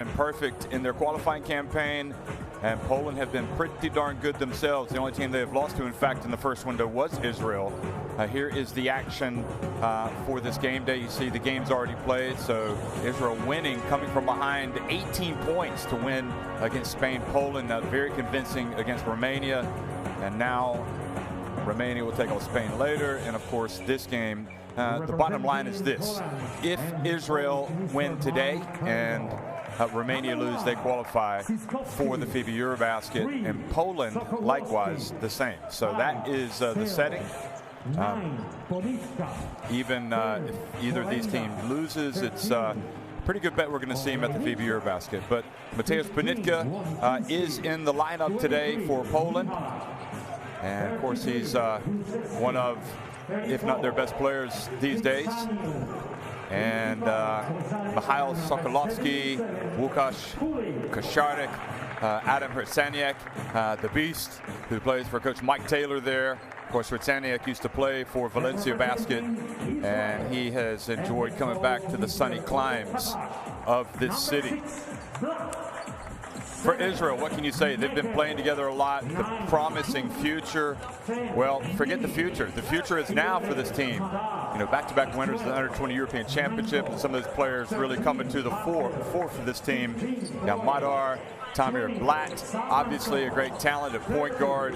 and perfect in their qualifying campaign, and Poland have been pretty darn good themselves. The only team they have lost to, in fact, in the first window was Israel. Here is the action for this game day. You see the game's already played, so Israel winning, coming from behind 18 points to win against Spain. Poland very convincing against Romania, and now Romania will take on Spain later. And of course, this game, the bottom line is this: if Israel win today and Romania lose, they qualify for the FIBA Eurobasket, and Poland likewise the same. So that is the setting. Even if either of these teams loses, it's a pretty good bet we're going to see him at the FIBA Eurobasket. But Mateusz Ponitka is in the lineup today for Poland, and of course he's one of, if not their best players these days. And Michał Sokołowski, Łukasz Kaczmarek, Adam Hricaniak, the Beast, who plays for Coach Mike Taylor there. Of course, Hricaniak used to play for Valencia Basket, and he has enjoyed coming back to the sunny climes of this city. For Israel, what can you say? They've been playing together a lot. The promising future, well, forget the future. The future is now for this team. You know, back-to-back winners of the Under-20 European Championship, and some of those fplayers really coming to the fore for this team. Now, Madar, Tamir Blatt, obviously a great talent at point guard.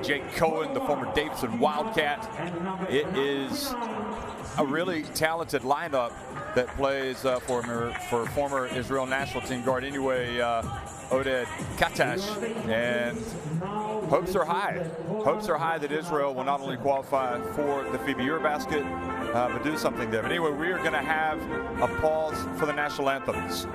Jake Cohen, the former Davidson Wildcat. It is a really talented lineup that plays for former Israel national team guard anyway, Oded Katash, and hopes are high. Hopes are high that Israel will not only qualify for the FIBA Eurobasket, but do something there. But anyway, we are going to have a pause for the national anthems.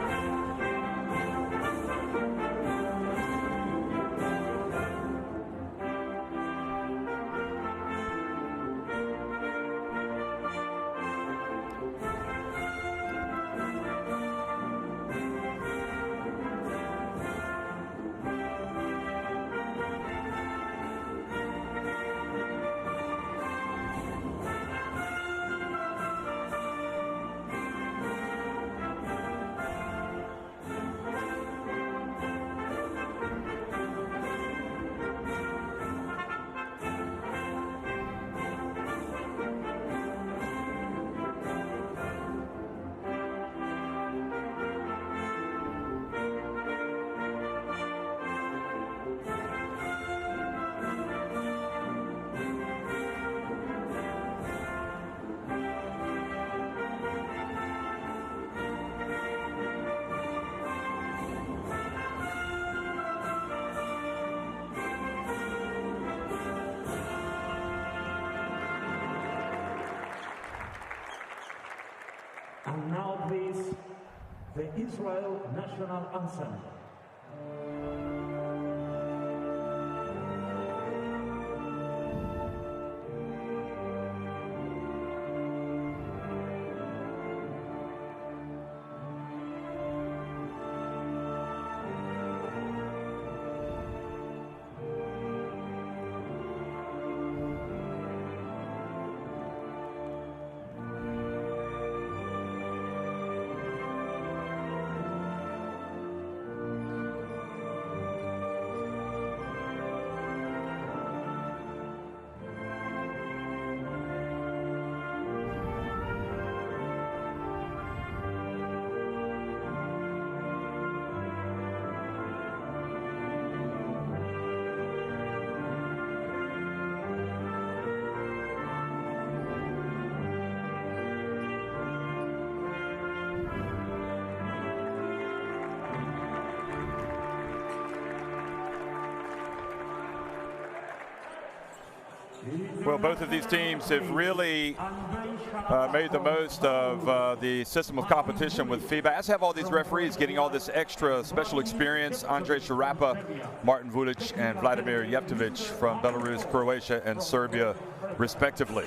And now please, the Israel National Anthem. Well, both of these teams have really made the most of the system of competition with FIBA, as have all these referees getting all this extra special experience. Andrej Sharapa, Martin Vulic, and Vladimir Jevtovic from Belarus, Croatia, and Serbia, respectively.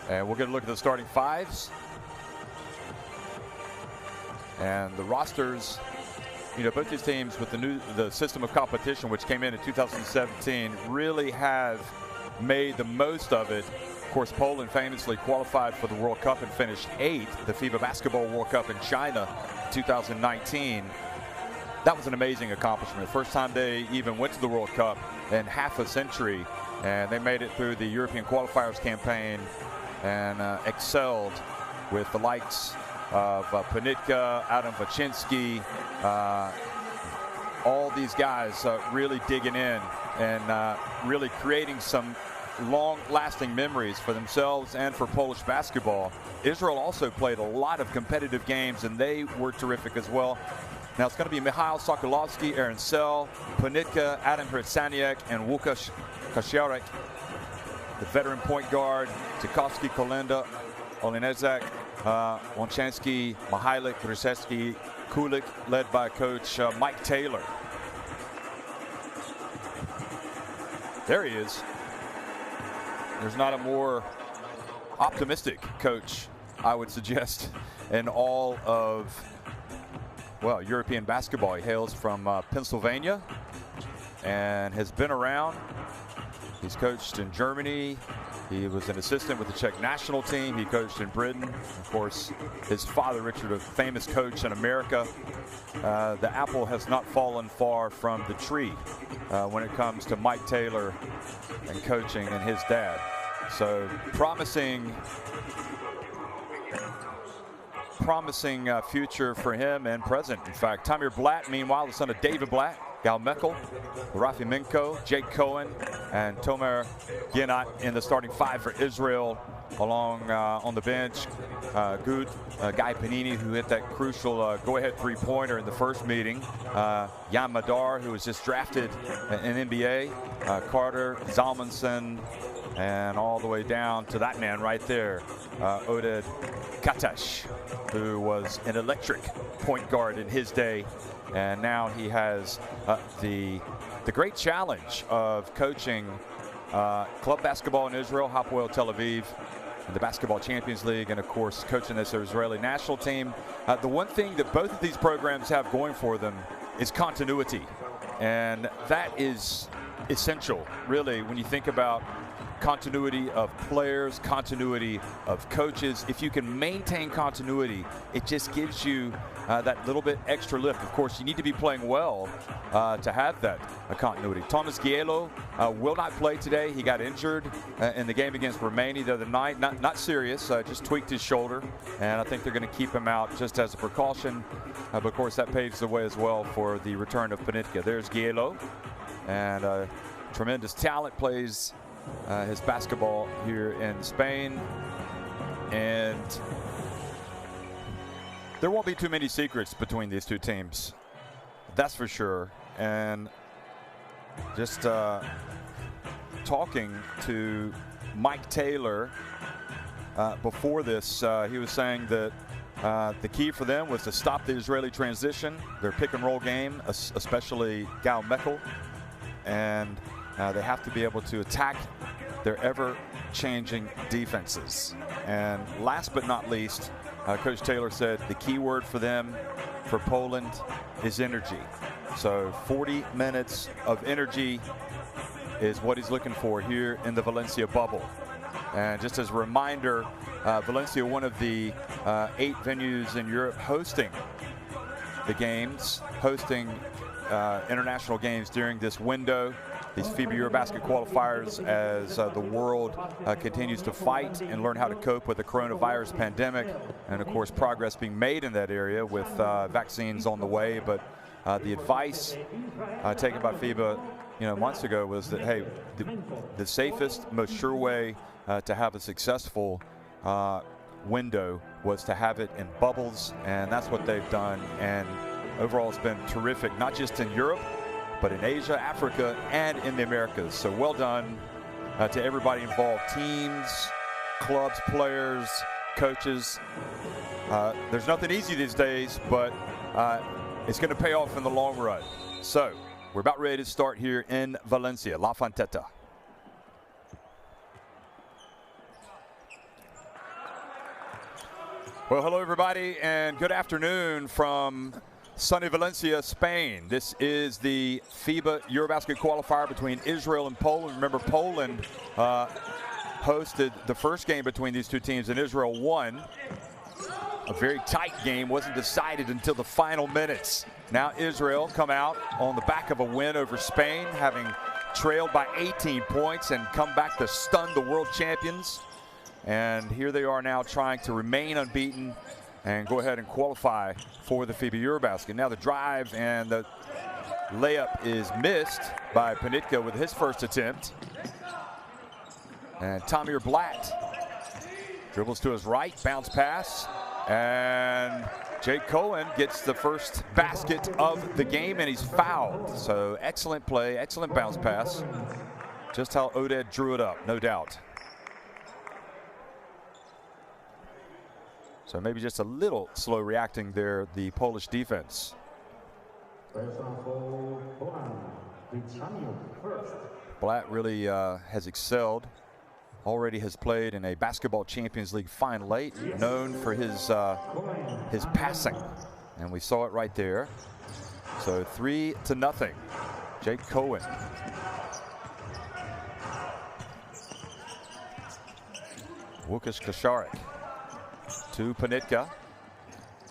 And we'll get a look at the starting fives. And the rosters, you know, both these teams with the system of competition, which came in 2017, really have made the most of it Of course, Poland famously qualified for the World Cup and finished 8th, the FIBA Basketball World Cup in China 2019. That was an amazing accomplishment. First time they even went to the World Cup in half a century, and they made it through the European Qualifiers campaign and excelled with the likes of Panitka, Adam Vachinsky, all these guys really digging in and really creating some long-lasting memories for themselves and for Polish basketball. Israel also played a lot of competitive games, and they were terrific as well. Now it's going to be Michail Sokolovsky, Aaron Sell, Panitka, Adam Hrycaniak, and Łukasz Kasiarek. The veteran point guard, Tchaikovsky, Kolenda, Olenezak, Łączewski, Mihailik, Krzyzewski, Kulik, led by coach Mike Taylor. There he is. There's not a more optimistic coach, I would suggest, in all of, well, European basketball. He hails from Pennsylvania and has been around. He's coached in Germany. He was an assistant with the Czech national team. He coached in Britain. Of course, his father, Richard, a famous coach in America. The apple has not fallen far from the tree when it comes to Mike Taylor and coaching and his dad. So promising future for him and present. In fact, Tamir Blatt, meanwhile, the son of David Blatt, Gal Meckel, Rafi Minko, Jake Cohen, and Tomer Gienat in the starting 5 for Israel. Along on the bench, Guy Panini, who hit that crucial go-ahead three-pointer in the first meeting. Jan Madar, who was just drafted in NBA. Carter, Zalmanson, and all the way down to that man right there, Oded Katash, who was an electric point guard in his day. And now he has the great challenge of coaching club basketball in Israel, Hapoel Tel Aviv, in the Basketball Champions League, and of course coaching this Israeli national team. The one thing that both of these programs have going for them is continuity, and that is essential, really, when you think about continuity of players, continuity of coaches. If you can maintain continuity, it just gives you that little bit extra lift. Of course, you need to be playing well to have that continuity. Thomas Gielo will not play today. He got injured in the game against Romania the other night. Not serious, just tweaked his shoulder, and I think they're going to keep him out just as a precaution. But of course, that paves the way as well for the return of Panitka. There's Gielo, and tremendous talent, plays his basketball here in Spain, and there won't be too many secrets between these two teams, that's for sure. And just talking to Mike Taylor before this, he was saying that the key for them was to stop the Israeli transition, their pick and roll game, especially Gal Meckel, and they have to be able to attack their ever-changing defenses. And last but not least, Coach Taylor said the key word for them, for Poland, is energy. So 40 minutes of energy is what he's looking for here in the Valencia bubble. And just as a reminder, Valencia, one of the 8 venues in Europe hosting the games, hosting international games during this window, these FIBA Eurobasket Qualifiers, as the world continues to fight and learn how to cope with the coronavirus pandemic. And of course, progress being made in that area with vaccines on the way. But the advice taken by FIBA months ago was that, hey, the safest, most sure way to have a successful window was to have it in bubbles, and that's what they've done. And overall, it's been terrific, not just in Europe, but in Asia, Africa, and in the Americas. So well done to everybody involved, teams, clubs, players, coaches. There's nothing easy these days, but it's going to pay off in the long run. So we're about ready to start here in Valencia, La Fonteta. Well, hello everybody, and good afternoon from sunny Valencia, Spain. This is the FIBA Eurobasket Qualifier between Israel and Poland. Remember, Poland hosted the first game between these two teams, and Israel won. A very tight game, wasn't decided until the final minutes. Now Israel come out on the back of a win over Spain, having trailed by 18 points and come back to stun the world champions. And here they are now trying to remain unbeaten and go ahead and qualify for the FIBA Eurobasket. Now the drive and the layup is missed by Panitka with his first attempt. And Tamir Blatt dribbles to his right, bounce pass. And Jake Cohen gets the first basket of the game, and he's fouled. So excellent play, excellent bounce pass. Just how Oded drew it up, no doubt. So maybe just a little slow reacting there, the Polish defense. Blatt really has excelled. Already has played in a Basketball Champions League Final 8, known for his passing, and we saw it right there. So 3-0, Jake Cohen. Łukasz Kasharek to Panitka.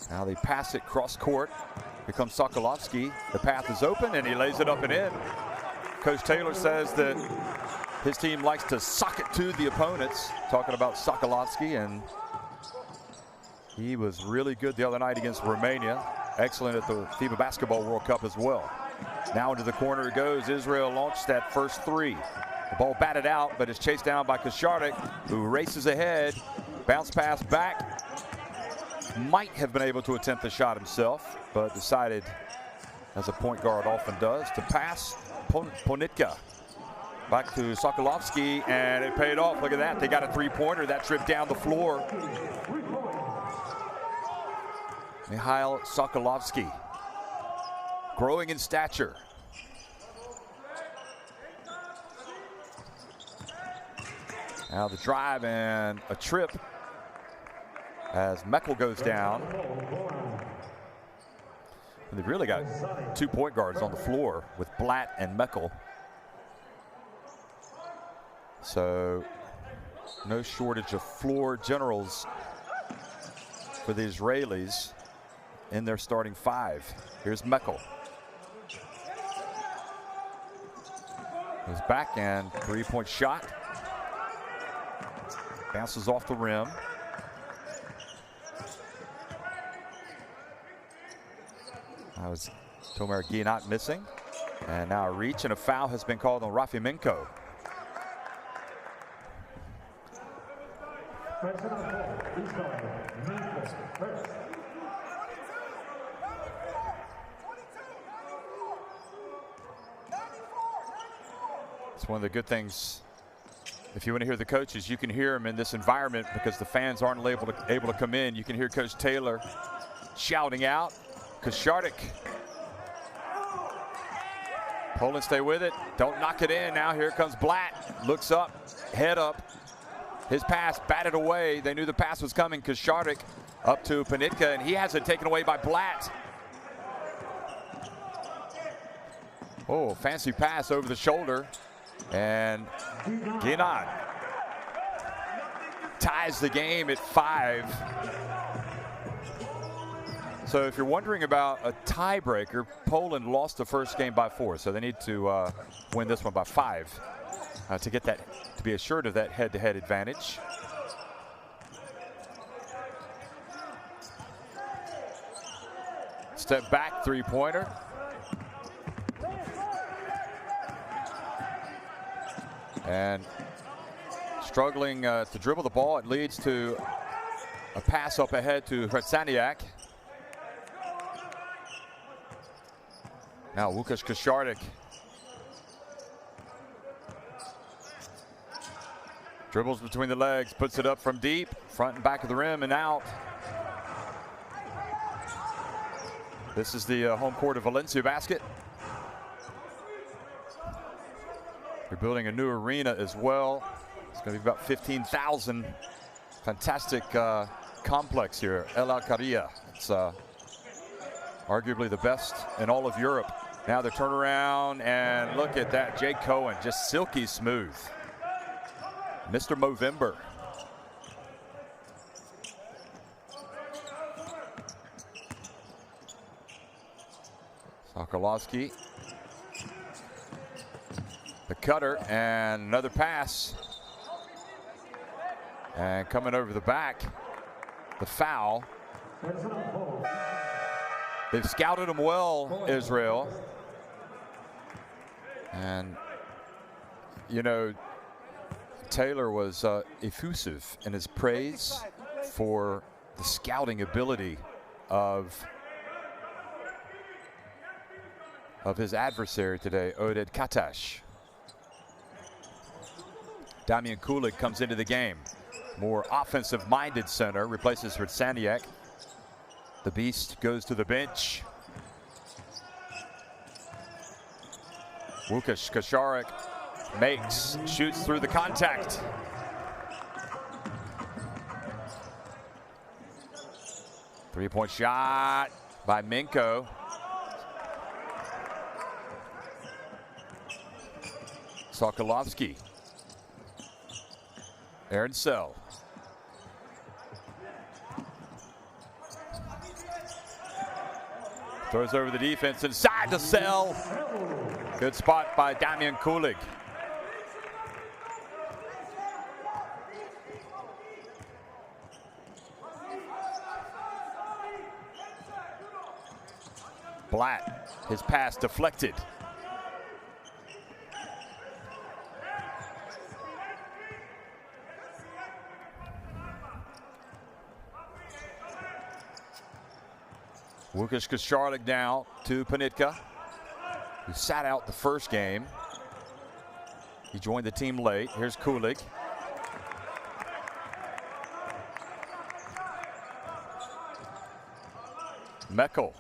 Now they pass it cross court. Here comes Sokolovsky. The path is open, and he lays it up and in. Coach Taylor says that his team likes to sock it to the opponents, talking about Sokolovsky, and he was really good the other night against Romania. Excellent at the FIBA Basketball World Cup as well. Now into the corner it goes. Israel launched that first three. The ball batted out, but is chased down by Kasharek, who races ahead. Bounce pass back. Might have been able to attempt the shot himself, but decided, as a point guard often does, to pass. Ponitka back to Sokolovsky, and it paid off. Look at that. They got a three-pointer. That tripped down the floor. Mikhail Sokolovsky, growing in stature. Now the drive and a trip as Meckel goes down. And they've really got 2 point guards on the floor with Blatt and Meckel. So no shortage of floor generals for the Israelis in their starting 5. Here's Meckel. Goes back and 3-point shot. Bounces off the rim. That was Tomer Ginat missing. And now a reach and a foul has been called on Rafimenko. It's one of the good things. If you want to hear the coaches, you can hear them in this environment because the fans aren't able to come in. You can hear Coach Taylor shouting out. Kasharek. Poland stay with it. Don't knock it in. Now here comes Blatt. Looks up, head up. His pass batted away. They knew the pass was coming. Kasharek up to Panitka, and he has it taken away by Blatt. Oh, fancy pass over the shoulder. And Ginat ties the game at 5. So if you're wondering about a tiebreaker, Poland lost the first game by 4, so they need to win this one by 5 to get that, to be assured of that head-to-head advantage. Step back, three-pointer. And struggling to dribble the ball, it leads to a pass up ahead to Hretsaniak. Now Łukasz Kasharek. Dribbles between the legs, puts it up from deep, front and back of the rim and out. This is the home court of Valencia Basket. They're building a new arena as well. It's going to be about 15,000. Fantastic complex here, El Alcaria. It's arguably the best in all of Europe. Now the turnaround, and look at that. Jake Cohen, just silky smooth. Mr. Movember. Sokolowski. The cutter and another pass. And coming over the back, the foul. They've scouted him well, Israel. And, you know, Taylor was effusive in his praise for the scouting ability of his adversary today, Oded Katash. Damian Kulik comes into the game. More offensive-minded center, replaces Hritsaniak. The Beast goes to the bench. Łukasz Kaczmarek makes, shoots through the contact. Three-point shot by Minko. Sokolowski. Aaron Sell. Throws over the defense inside to Sell. Good spot by Damian Kulik. Blatt, his pass deflected. Łukasz Kaczmarek now to Panitka, who sat out the first game. He joined the team late. Here's Kulik. Meckel.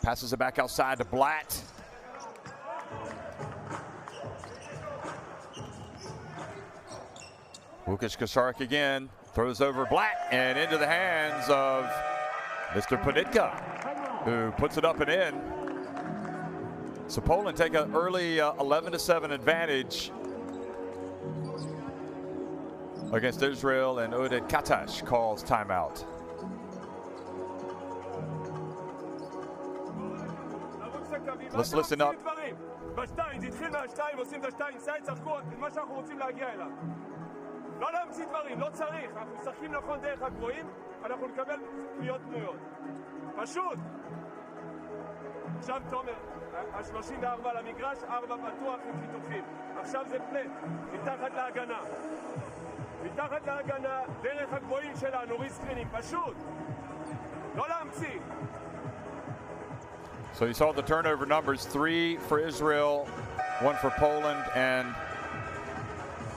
Passes it back outside to Blatt. Łukasz Kaczmarek again. Throws over Blatt and into the hands of Mr. Panitka, who puts it up and in. So Poland take an early 11-7 advantage against Israel, and Oded Katash calls timeout. Let's listen up. לא להמציא דברים, לא צריך, אנחנו משחקים נכון דרך הגבוהים, אנחנו נקבל קריאות פנויות. פשוט. עכשיו תומר, ה-34 למגרש, 4 פתוח עם חיתוכים. עכשיו זה פלט, מתחת להגנה. מתחת להגנה, דרך הגבוהים שלנו, ריסקרינים, פשוט. לא להמציא. So you saw the turnover numbers, 3 for Israel, 1 for Poland, and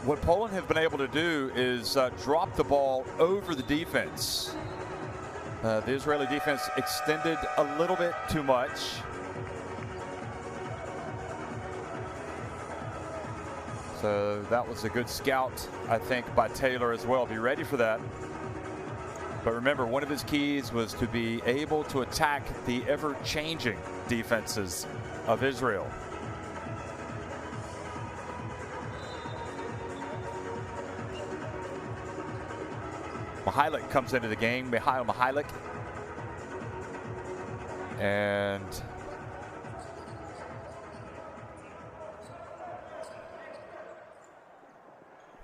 what Poland have been able to do is drop the ball over the defense. The Israeli defense extended a little bit too much. So that was a good scout, I think, by Taylor as well. Be ready for that. But remember, one of his keys was to be able to attack the ever-changing defenses of Israel. Mihailik comes into the game, Mihail Mihailik. And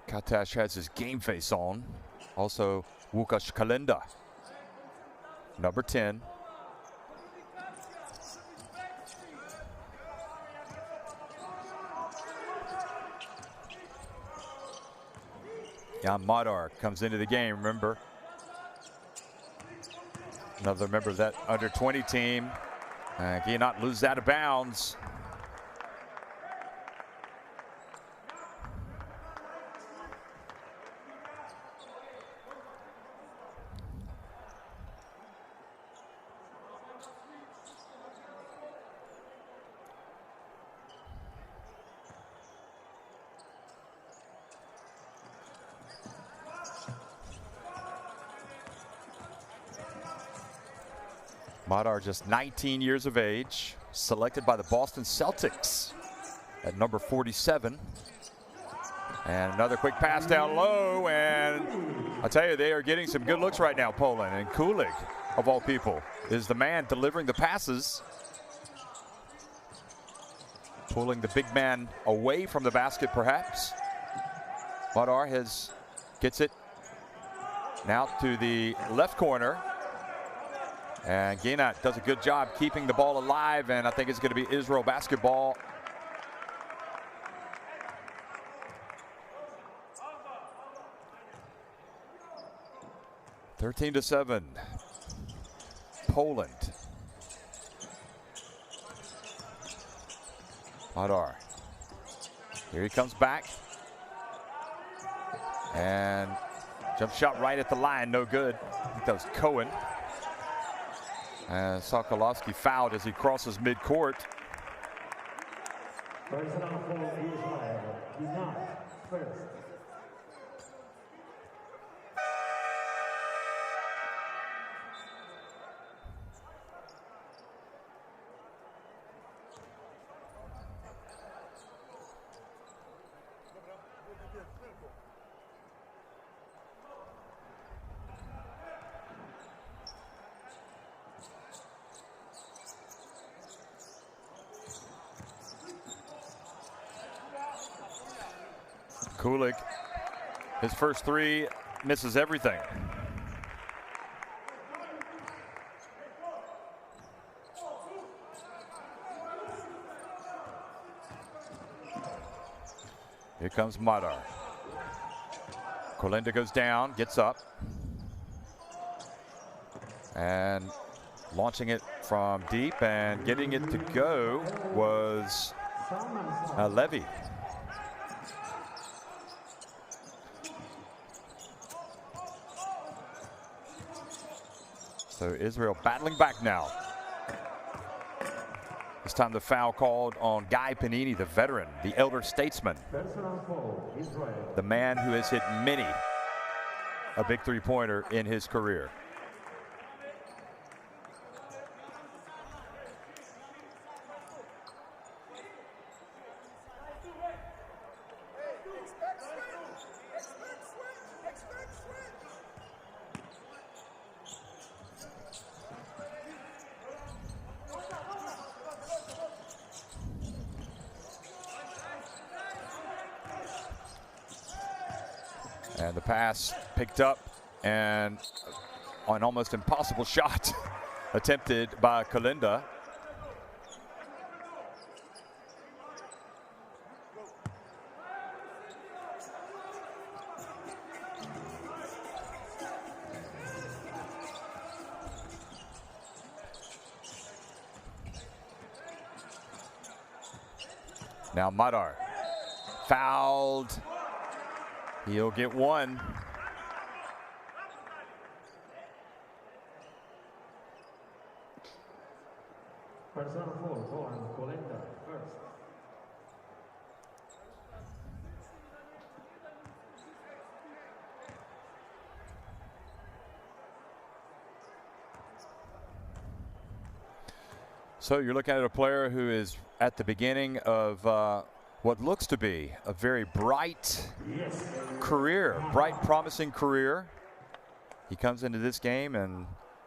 Katash has his game face on. Also, Łukasz Kalenda, number 10. Jan Madar comes into the game, remember. Another member of that under-20 team. Cannot lose that out of bounds. Madar, just 19 years of age, selected by the Boston Celtics at number 47. And another quick pass down low, and I tell you, they are getting some good looks right now, Poland. And Kulik, of all people, is the man delivering the passes. Pulling the big man away from the basket, perhaps. Madar gets it now to the left corner. And Ginat does a good job keeping the ball alive, and I think it's going to be Israel basketball. (13-7). Poland. Madar. Here he comes back. And jump shot right at the line, no good. I think that was Cohen. And Sokolovsky fouled as he crosses midcourt. Personal foul, Israel. Ginat, first. Kulik, his first three, misses everything. Here comes Madar. Kolinda goes down, gets up. And launching it from deep and getting it to go was Levy. So Israel battling back now. This time the foul called on Guy Panini, the veteran, the elder statesman. The man who has hit many a big three-pointer in his career. And the pass picked up, and an almost impossible shot attempted by Kolinda. Now Madar fouled. He'll get one. Personal foul on Kolinda, first. So you're looking at a player who is at the beginning of what looks to be a very bright career, bright, promising career. He comes into this game and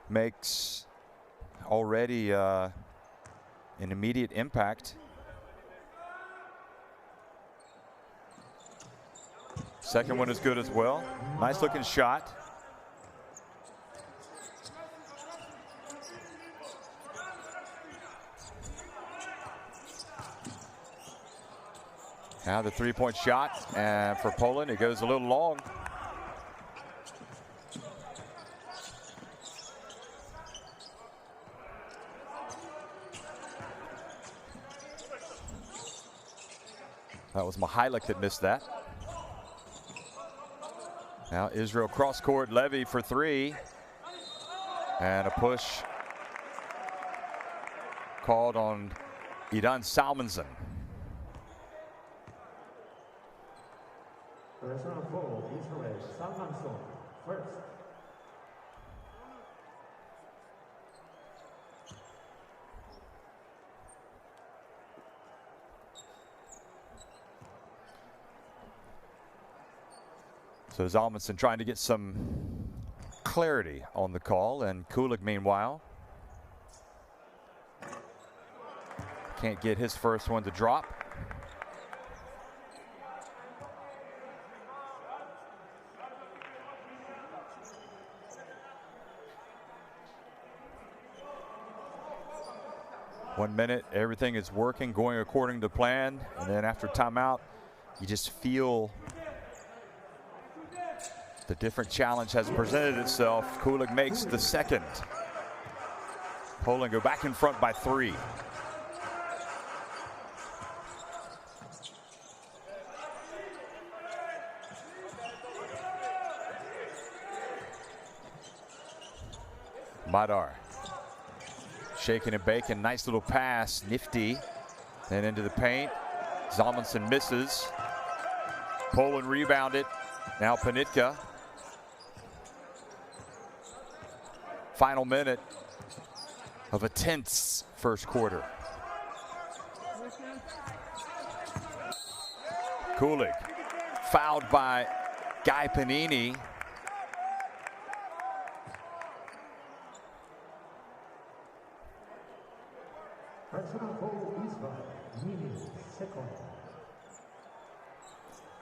makes already an immediate impact. Second one is good as well. Nice looking shot. Now the three-point shot, and for Poland, it goes a little long. That was Mihailik that missed that. Now Israel cross-court, Levy for three. And a push called on Idan Salmanson. Personal foul, Israel, Salmanson, first. So Zalmanson trying to get some clarity on the call, and Kulik meanwhile can't get his first one to drop. One minute, everything is working, going according to plan, and then after timeout, you just feel the different challenge has presented itself. Kulik makes the second. Poland go back in front by 3. Madar. Shaking and baking, nice little pass, nifty. Then into the paint. Zalmanson misses. Poland rebounded. Now Panitka. Final minute of a tense first quarter. Kulik fouled by Guy Panini.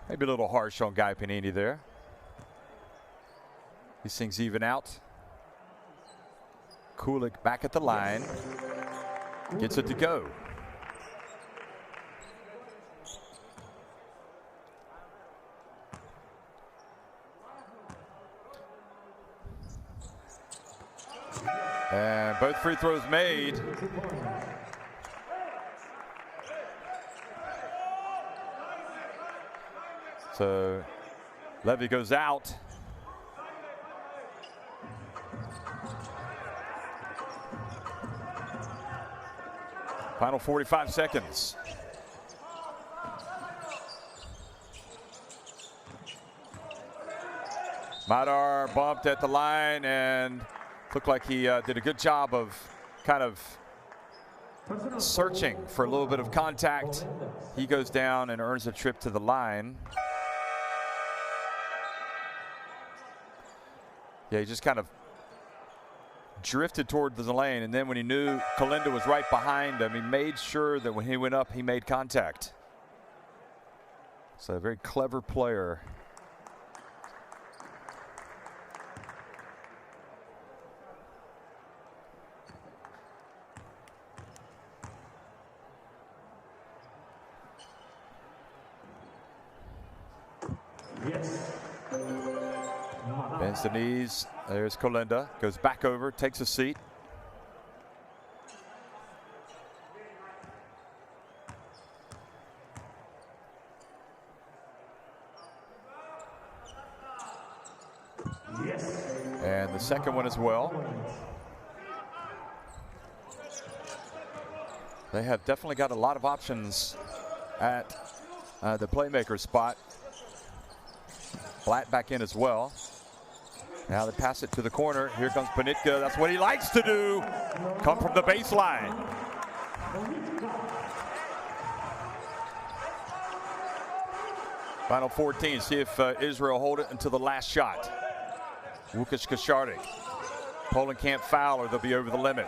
Maybe a little harsh on Guy Panini there. These things even out. Kulik back at the line. Gets it to go. And both free throws made. So Levy goes out. Final 45 seconds. Madar bumped at the line and looked like he did a good job of kind of searching for a little bit of contact. He goes down and earns a trip to the line. Yeah, he just kind of drifted toward the lane, and then when he knew Kalinda was right behind him, he made sure that when he went up, he made contact. So a very clever player. Yes. Bends the knees. There's Kalinda. Goes back over, takes a seat. Yes. And the second one as well. They have definitely got a lot of options at the playmaker spot. Blatt back in as well. Now they pass it to the corner. Here comes Panitka. That's what he likes to do. Come from the baseline. Final 14. See if Israel hold it until the last shot. Łukasz Kaszardik. Poland can't foul or they'll be over the limit.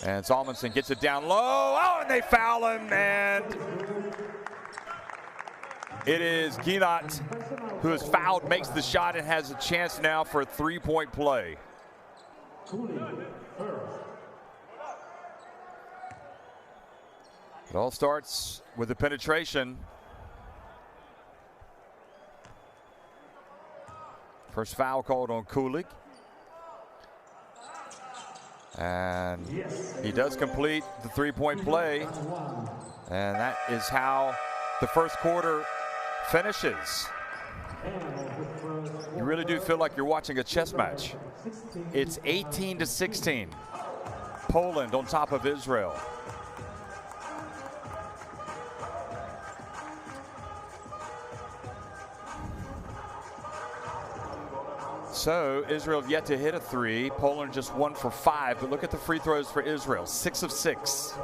And Zalmanson gets it down low. Oh, and they foul him. And it is Ginat who is fouled, makes the shot, and has a chance now for a three-point play. It all starts with the penetration. First foul called on Kulik. And he does complete the three-point play. And that is how the first quarter finishes. You really do feel like you're watching a chess match. It's 18-16. Poland on top of Israel. So Israel yet to hit a three. Poland just 1 for 5. But look at the free throws for Israel. 6 of 6.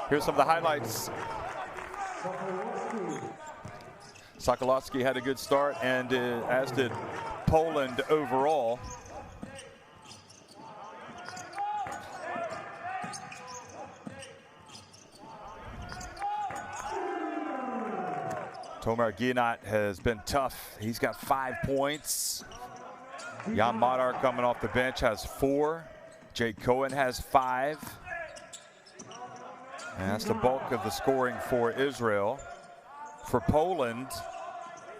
Here's some of the highlights. Sokolowski had a good start, and as did Poland overall. Tomer Ginat has been tough. He's got 5 points. Jan Madar coming off the bench has 4. Jake Cohen has 5. And that's the bulk of the scoring for Israel. For Poland,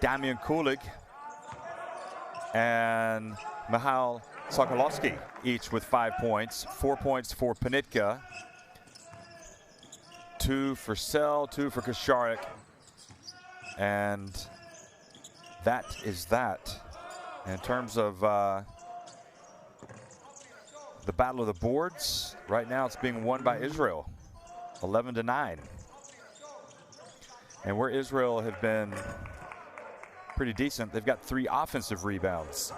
Damian Kulik and Michal Sokolowski, each with 5 points. 4 points for Panitka. 2 for Sell, 2 for Kasharek. And that is that. In terms of the battle of the boards, right now it's being won by Israel, 11-9. And where Israel have been pretty decent, they've got 3 offensive rebounds.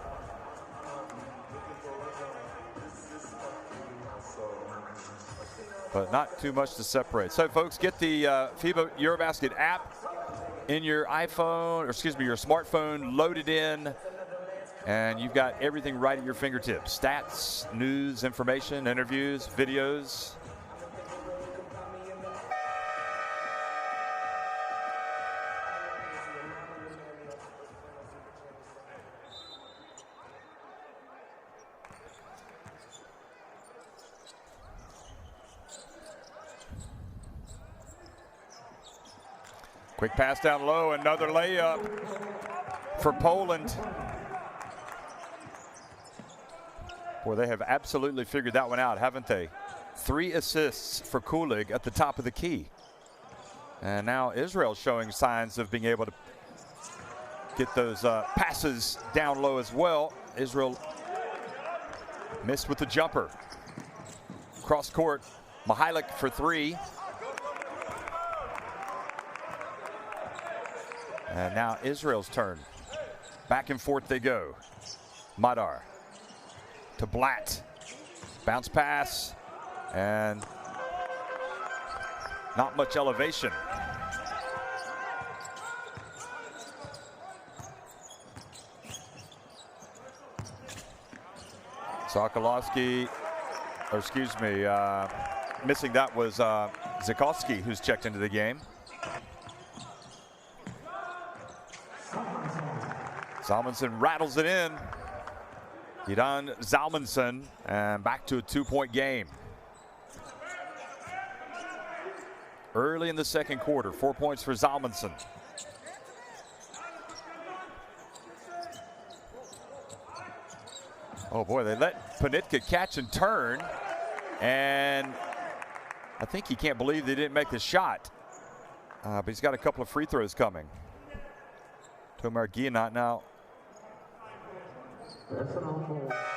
But not too much to separate. So folks, get the FIBA Eurobasket app in your iPhone, or excuse me, your smartphone, loaded in, and you've got everything right at your fingertips. Stats, news, information, interviews, videos. Quick pass down low, another layup for Poland. Boy, they have absolutely figured that one out, haven't they? 3 assists for Kulig at the top of the key. And now Israel showing signs of being able to get those passes down low as well. Israel missed with the jumper. Cross court, Mihalik for 3. And now Israel's turn. Back and forth they go. Madar to Blatt. Bounce pass. And not much elevation. Sokolowski, or excuse me, missing that was Zikowski, who's checked into the game. Zalmanson rattles it in. Idan Zalmanson, and back to a 2-point game. Early in the second quarter, 4 points for Zalmanson. Oh boy, they let Panitka catch and turn, and I think he can't believe they didn't make the shot. But he's got a couple of free throws coming. Tomer Ginat now.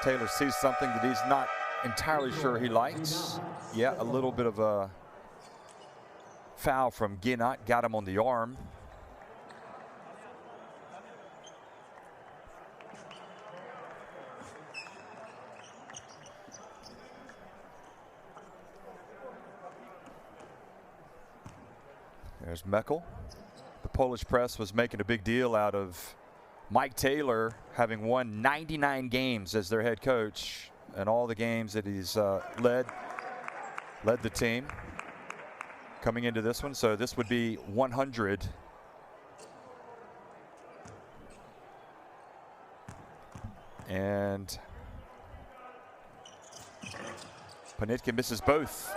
Taylor sees something that he's not entirely sure he likes. Yeah, a little bit of a foul from Ginat, got him on the arm. There's Meckel. The Polish press was making a big deal out of Mike Taylor having won 99 games as their head coach, and all the games that he's led the team coming into this one. So this would be 100. And Panitka misses both.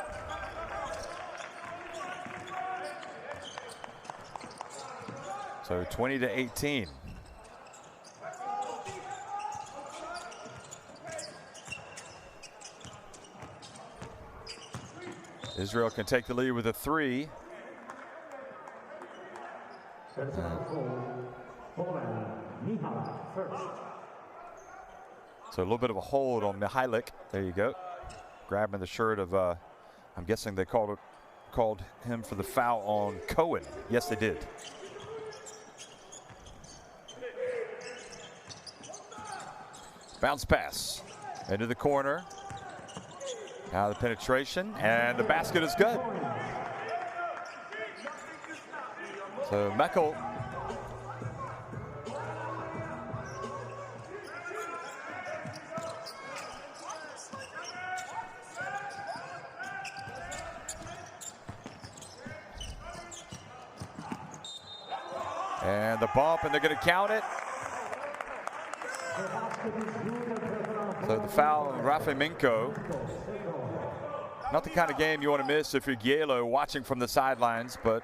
So 20-18. Israel can take the lead with a 3. So a little bit of a hold on Mihalik. There you go. Grabbing the shirt of, I'm guessing they called him for the foul on Cohen. Yes, they did. Bounce pass into the corner. Now the penetration, and the basket is good. So Meckel and the bump, and they're going to count it. So the foul on Rafimenko. Not the kind of game you want to miss if you're Gielo watching from the sidelines, but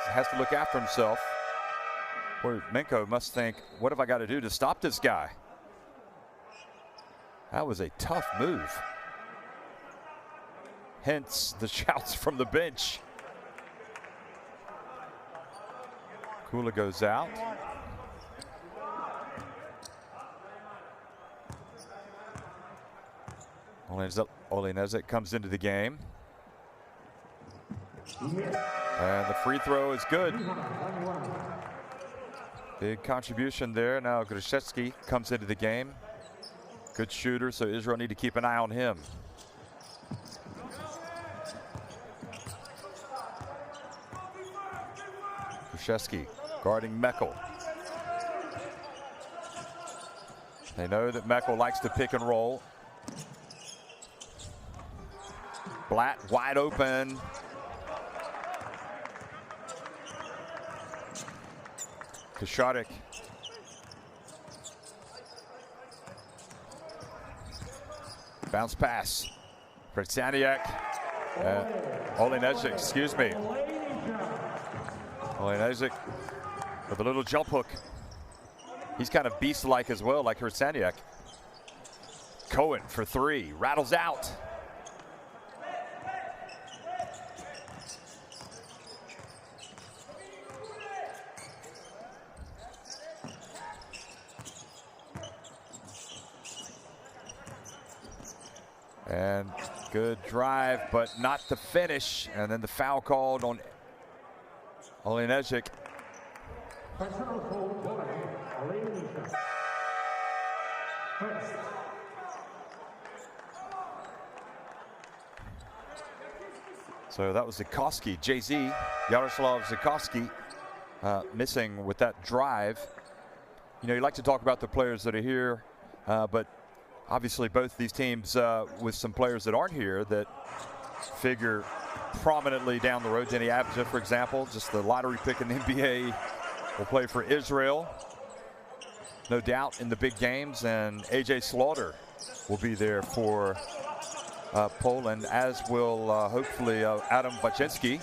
has to look after himself. Where Menko must think, what have I got to do to stop this guy? That was a tough move. Hence the shouts from the bench. Kula goes out. Olenezic comes into the game. And the free throw is good. Big contribution there. Now Grishevsky comes into the game. Good shooter, so Israel need to keep an eye on him. Grishevsky guarding Meckel. They know that Meckel likes to pick and roll. Blatt wide open. Kasharek. Bounce pass. For Saniak. Olenezic, excuse me. Olenezic with a little jump hook. He's kind of beast-like as well, like Hersaniak. Cohen for three. Rattles out. And good drive, but not the finish. And then the foul called on Olenezic. So that was Zikoski, JZ, Yaroslav Zikoski, missing with that drive. You know, you like to talk about the players that are here, but obviously both these teams with some players that aren't here that figure prominently down the road. Denny Abdja, for example, just the lottery pick in the NBA, will play for Israel, no doubt, in the big games. And AJ Slaughter will be there for Poland, as will hopefully Adam Baczynski.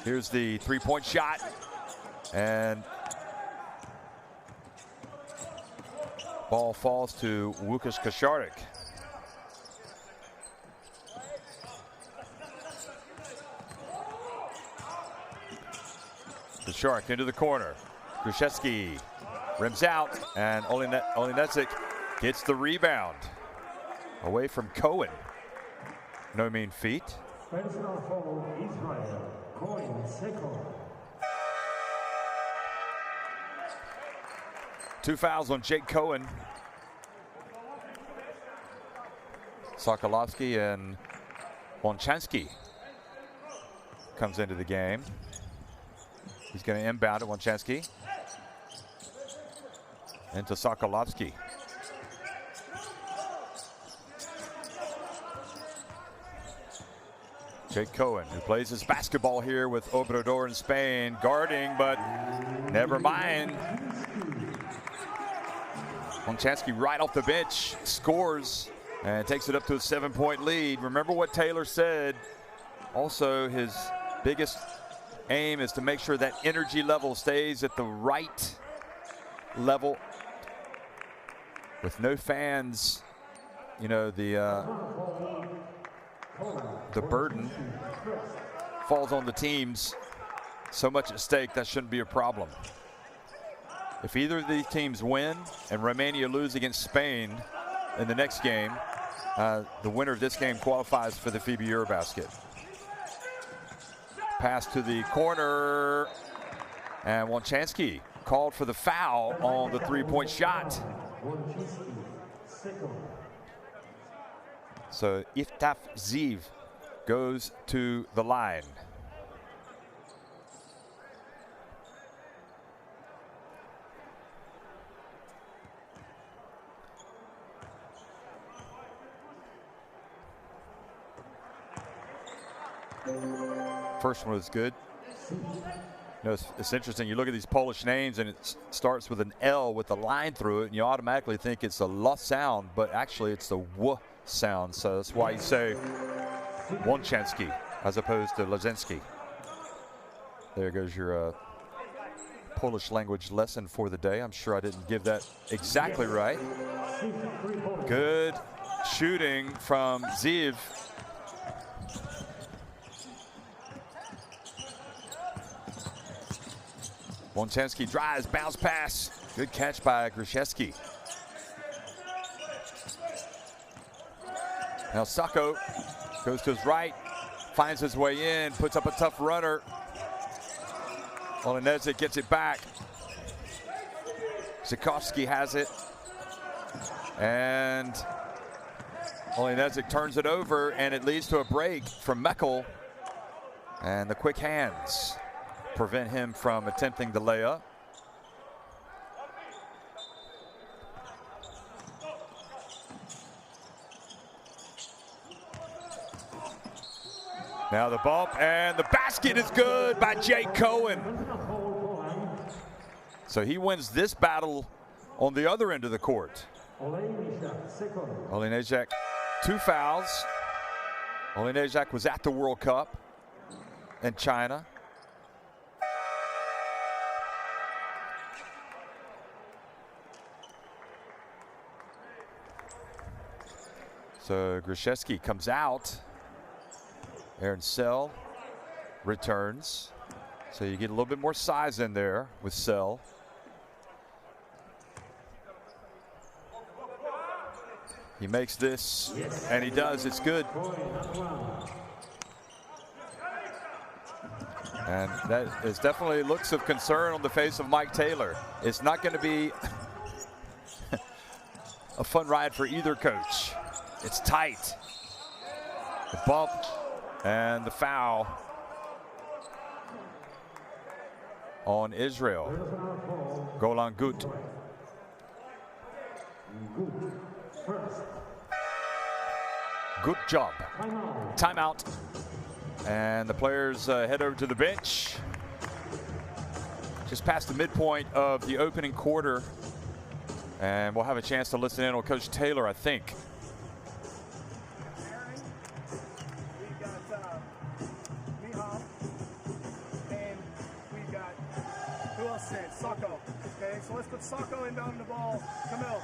Here's the three-point shot, and ball falls to Łukasz Kasharek. Kasharek into the corner. Grishevsky rims out, and Olenezic gets the rebound away from Cohen. No mean feat. Personal foul, Israel. Cohen, second. 2 fouls on Jake Cohen. Sokolovsky and Wonchansky comes into the game. He's going to inbound it, Wonchansky. Into Sokolovsky. Jake Cohen, who plays his basketball here with Obrador in Spain, guarding, but never mind. Wonchansky right off the bench, scores, and takes it up to a 7-point lead. Remember what Taylor said. Also, his biggest aim is to make sure that energy level stays at the right level. With no fans, you know, the burden falls on the teams. So much at stake, that shouldn't be a problem. If either of these teams win and Romania lose against Spain in the next game, the winner of this game qualifies for the FIBA Eurobasket. Pass to the corner, and Wonchansky called for the foul on the three-point shot. So Iftaf Ziv goes to the line. First one was good. You know, it's interesting. You look at these Polish names, and it starts with an L with a line through it, and you automatically think it's a L sound, but actually it's the W sound. So that's why you say Łączewski as opposed to Lazinski. There goes your Polish language lesson for the day. I'm sure I didn't give that exactly right. Good shooting from Ziv. Łączewski drives, bounce pass. Good catch by Grzeski. Now Sacco goes to his right, finds his way in, puts up a tough runner. Olenezic gets it back. Zikowski has it. And Olenezic turns it over, and it leads to a break from Meckel. And the quick hands prevent him from attempting the layup. Now the bump, and the basket is good by Jake Cohen. So he wins this battle on the other end of the court. Olenezic, 2 fouls. Olenezic was at the World Cup in China. So Grzeski comes out. Aaron Sell returns. So you get a little bit more size in there with Sell. He makes this, and he does. It's good. And that is definitely looks of concern on the face of Mike Taylor. It's not going to be a fun ride for either coach. It's tight. The bump and the foul on Israel. Golan Gut. Good job. Timeout. And the players head over to the bench. Just past the midpoint of the opening quarter. And we'll have a chance to listen in on Coach Taylor, I think. Sacco. Okay, so let's put Sacco inbound the ball. Camille.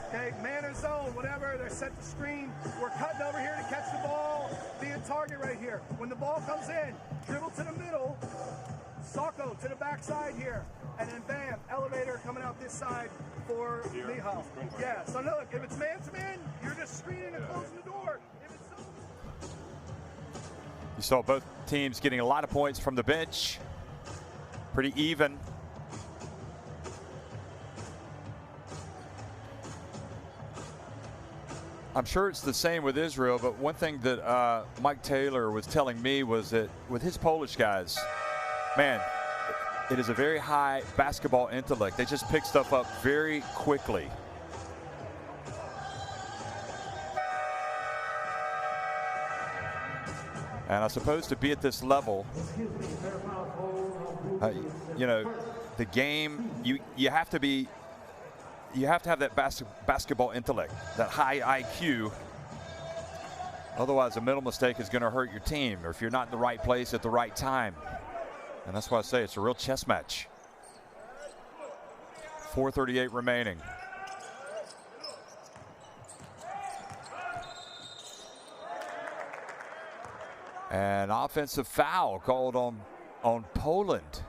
Okay, man or zone, whatever. They're set to screen. We're cutting over here to catch the ball. Be a target right here. When the ball comes in, dribble to the middle. Sacco to the backside here. And then bam, elevator coming out this side for Mihal. Yeah, so look, if it's man to man, you're just screening and closing the door. If it's zone. You saw both teams getting a lot of points from the bench. Pretty even. I'm sure it's the same with Israel, but one thing that Mike Taylor was telling me was that with his Polish guys, man, it is a very high basketball intellect. They just pick stuff up very quickly. And I suppose to be at this level, you know, the game, you have to be. You have to have that basketball intellect, that high IQ. Otherwise, a mental mistake is going to hurt your team, or if you're not in the right place at the right time. And that's why I say it's a real chess match. 4:38 remaining. An offensive foul called on Poland.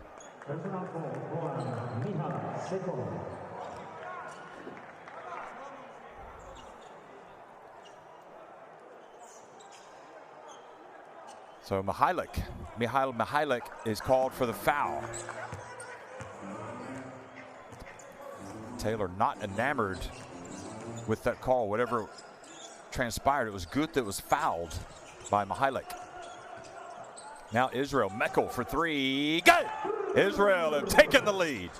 So Mihail Mihailik is called for the foul. Taylor not enamored with that call. Whatever transpired, it was good that was fouled by Mihailik. Now Israel, Meckel for 3. Good! Israel have taken the lead.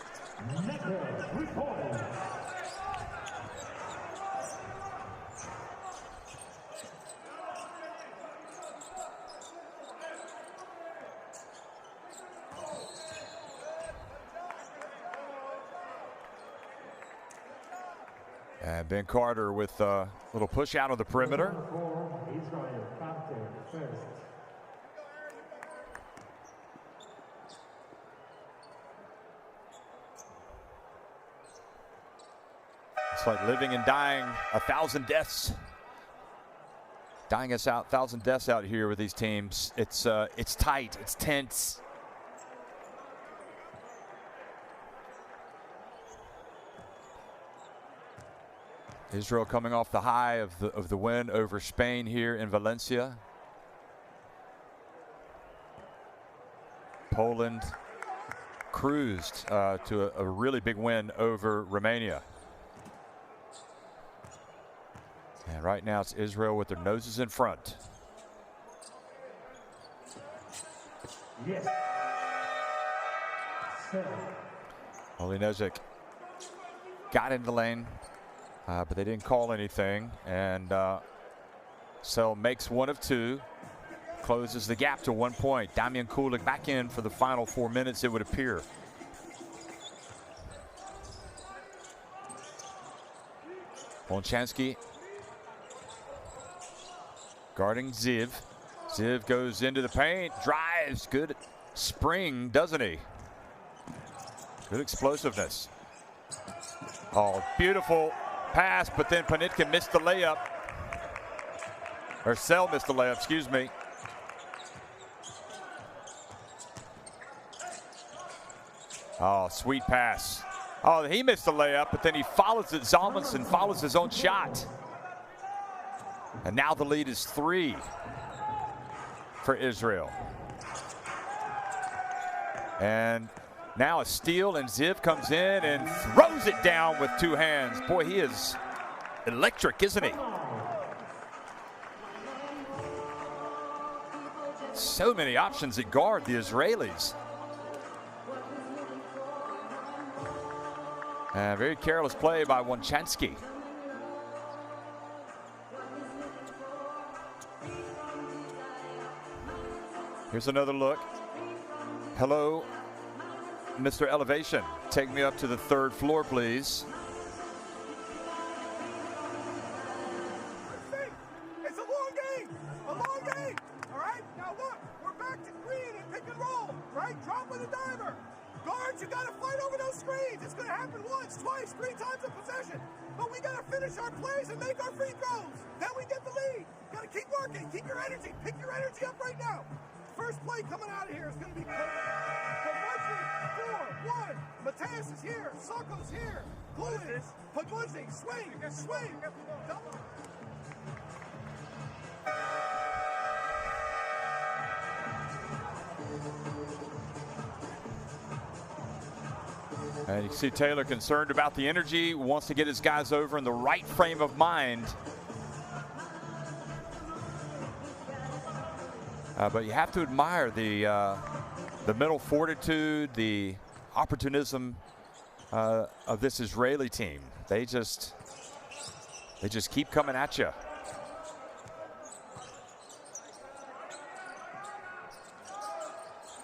And Ben Carter with a little push out of the perimeter. It's like living and dying, 1,000 deaths. Dying us out, 1,000 deaths out here with these teams. It's tight, it's tense. Israel coming off the high of the win over Spain here in Valencia. Poland cruised to a really big win over Romania. And right now it's Israel with their noses in front. Yes. Olinozic got into the lane, but they didn't call anything. And Sell makes one of two, closes the gap to 1 point. Damian Kulik back in for the final 4 minutes, it would appear. Wolchanski guarding Ziv. Ziv goes into the paint, drives, good spring, doesn't he? Good explosiveness. Oh, beautiful pass, but then Panitka missed the layup. Or Sell missed the layup, excuse me. Oh, sweet pass. Oh, he missed the layup, but then he follows it. Zalmanson follows his own shot. And now the lead is 3 for Israel. And now a steal, and Ziv comes in and throws it down with 2 hands. Boy, he is electric, isn't he? So many options at guard, the Israelis. Very careless play by Wolchanski. Here's another look. Hello, Mr. Elevation. Take me up to the 3rd floor, please. It's a long game. A long game. All right? Now look, we're back to green and pick and roll. Right? Drop with a diver. Guards, you got to fight over those screens. It's going to happen once, twice, 3 times a possession. But we got to finish our plays and make our free throws. Then we get the lead. Got to keep working. Keep your energy. Pick your energy up right now. First play coming out of here is going to be Podmudzik, 4-1. Mateus is here. Soko's here. Glutin. Podmudzik, swing, swing. Double. And you see Taylor concerned about the energy, wants to get his guys over in the right frame of mind. But you have to admire the mental fortitude, the opportunism of this Israeli team. They just keep coming at you.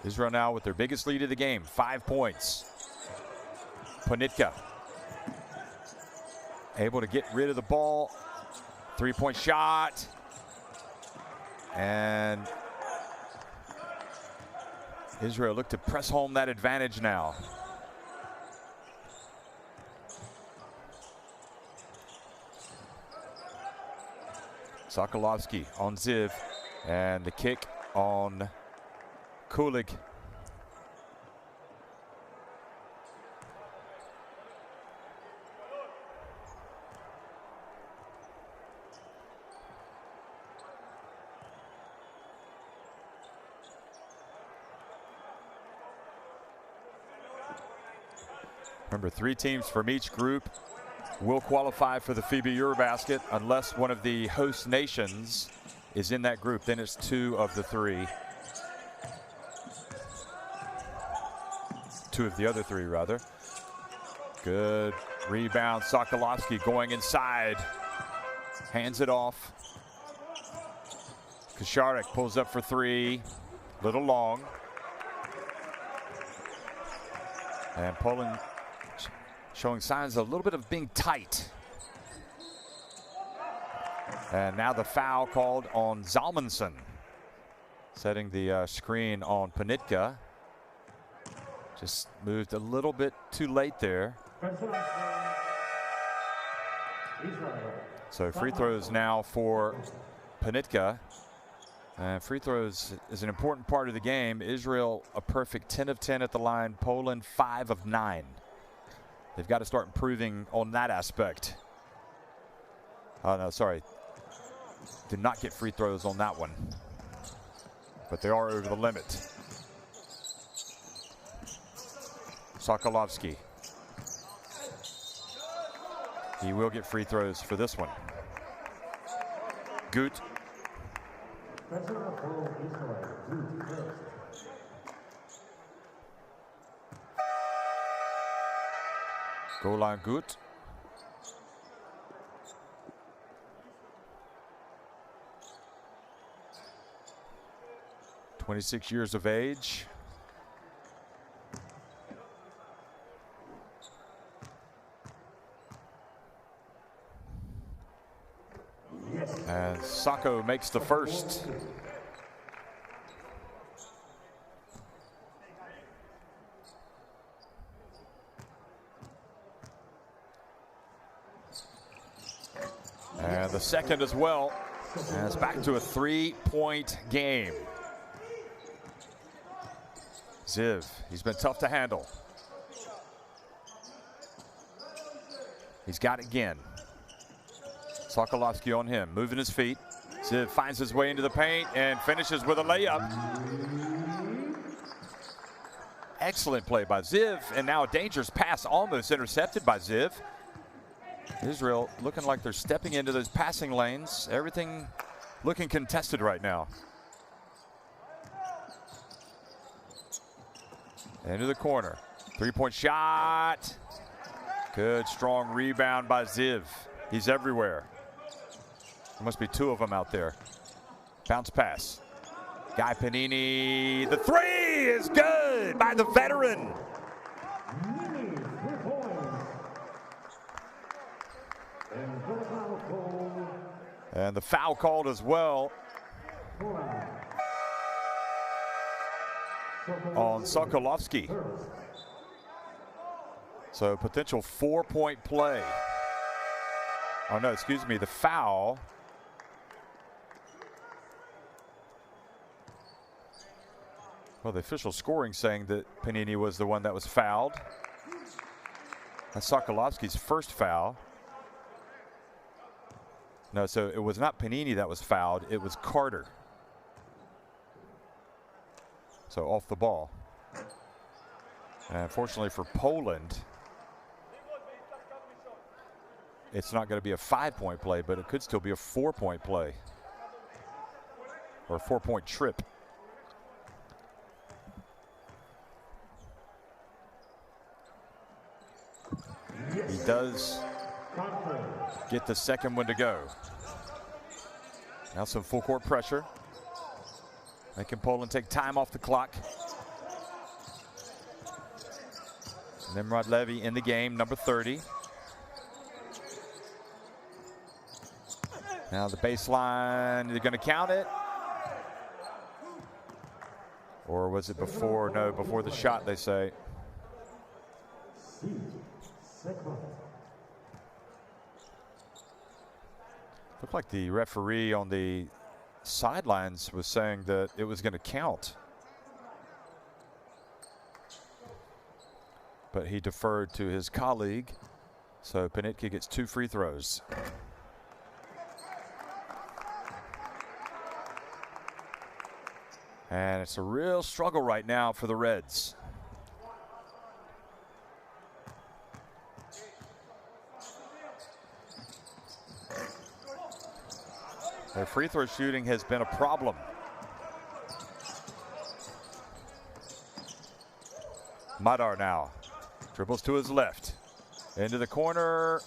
Israel now with their biggest lead of the game, 5 points. Panitka able to get rid of the ball. 3-point shot. And Israel look to press home that advantage now. Sokolovsky on Ziv, and the kick on Kulig. Remember, 3 teams from each group will qualify for the FIBA Eurobasket unless one of the host nations is in that group. Then it's 2 of the 3. 2 of the other 3, rather. Good rebound. Sokolovsky going inside. Hands it off. Kasharek pulls up for 3. Little long. And Poland showing signs a little bit of being tight. And now the foul called on Zalmanson, setting the screen on Panitka. Just moved a little bit too late there. So free throws now for Panitka. Free throws is an important part of the game. Israel a perfect 10 of 10 at the line. Poland 5 of 9. They've got to start improving on that aspect. Oh no, sorry. Did not get free throws on that one. But they are over the limit. Sokolovsky. He will get free throws for this one. Gut. Goal line Gut. "26 years of age. And Sacco makes the first. And the second as well. And it's back to a 3-point game. Ziv, he's been tough to handle. He's got it again. Sokolovsky on him, moving his feet. Ziv finds his way into the paint and finishes with a layup. Excellent play by Ziv, and now a dangerous pass almost intercepted by Ziv. Israel looking like they're stepping into those passing lanes. Everything looking contested right now. Into the corner. 3-point shot. Good, strong rebound by Ziv. He's everywhere. There must be 2 of them out there. Bounce pass. Guy Panini. The 3 is good by the veteran. And the foul called as well on Sokolovsky. So potential 4-point play. Oh no, excuse me, the foul. Well, the official scoring saying that Panini was the one that was fouled. That's Sokolovsky's first foul. No, so it was not Panini that was fouled, it was Carter. So off the ball. And unfortunately for Poland, it's not going to be a 5-point play, but it could still be a 4-point play. Or a 4-point trip. He does get the second one to go. Now some full court pressure. Making Poland take time off the clock. Nimrod Levy in the game, number 30. Now the baseline, they're going to count it. Or was it before? No, before the shot, they say. Looked like the referee on the sidelines was saying that it was going to count. But he deferred to his colleague. So Panitka gets 2 free throws. And it's a real struggle right now for the Reds. Their free throw shooting has been a problem. Madar now dribbles to his left, into the corner,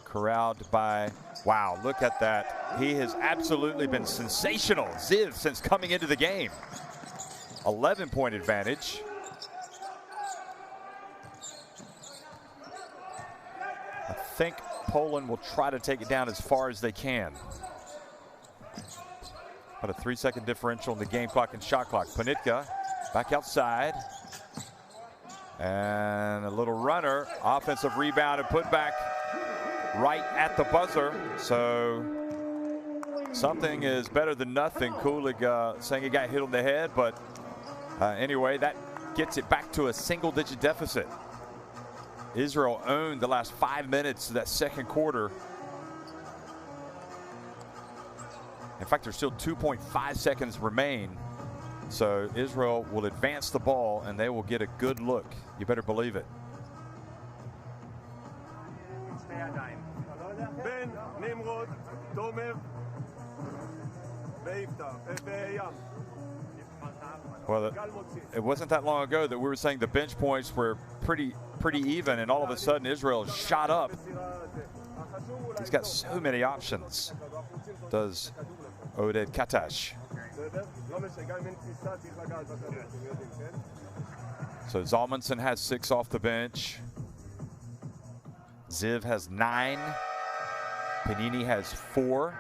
corralled by, wow, look at that. He has absolutely been sensational, Ziv, since coming into the game. 11-point advantage. I think Poland will try to take it down as far as they can. About a 3-second differential in the game clock and shot clock. Panitka back outside. And a little runner. Offensive rebound and put back right at the buzzer. So something is better than nothing. Kulig saying he got hit on the head. But anyway, that gets it back to a single-digit deficit. Israel owned the last 5 minutes of that second quarter. In fact, there's still 2.5 seconds remain. So Israel will advance the ball and they will get a good look. You better believe it. Ben, Nimrod, Tomer, Yam. Well, it wasn't that long ago that we were saying the bench points were pretty even, and all of a sudden Israel shot up. He's got so many options. Does Oded Katash. So Zalmanson has 6 off the bench. Ziv has 9. Panini has 4.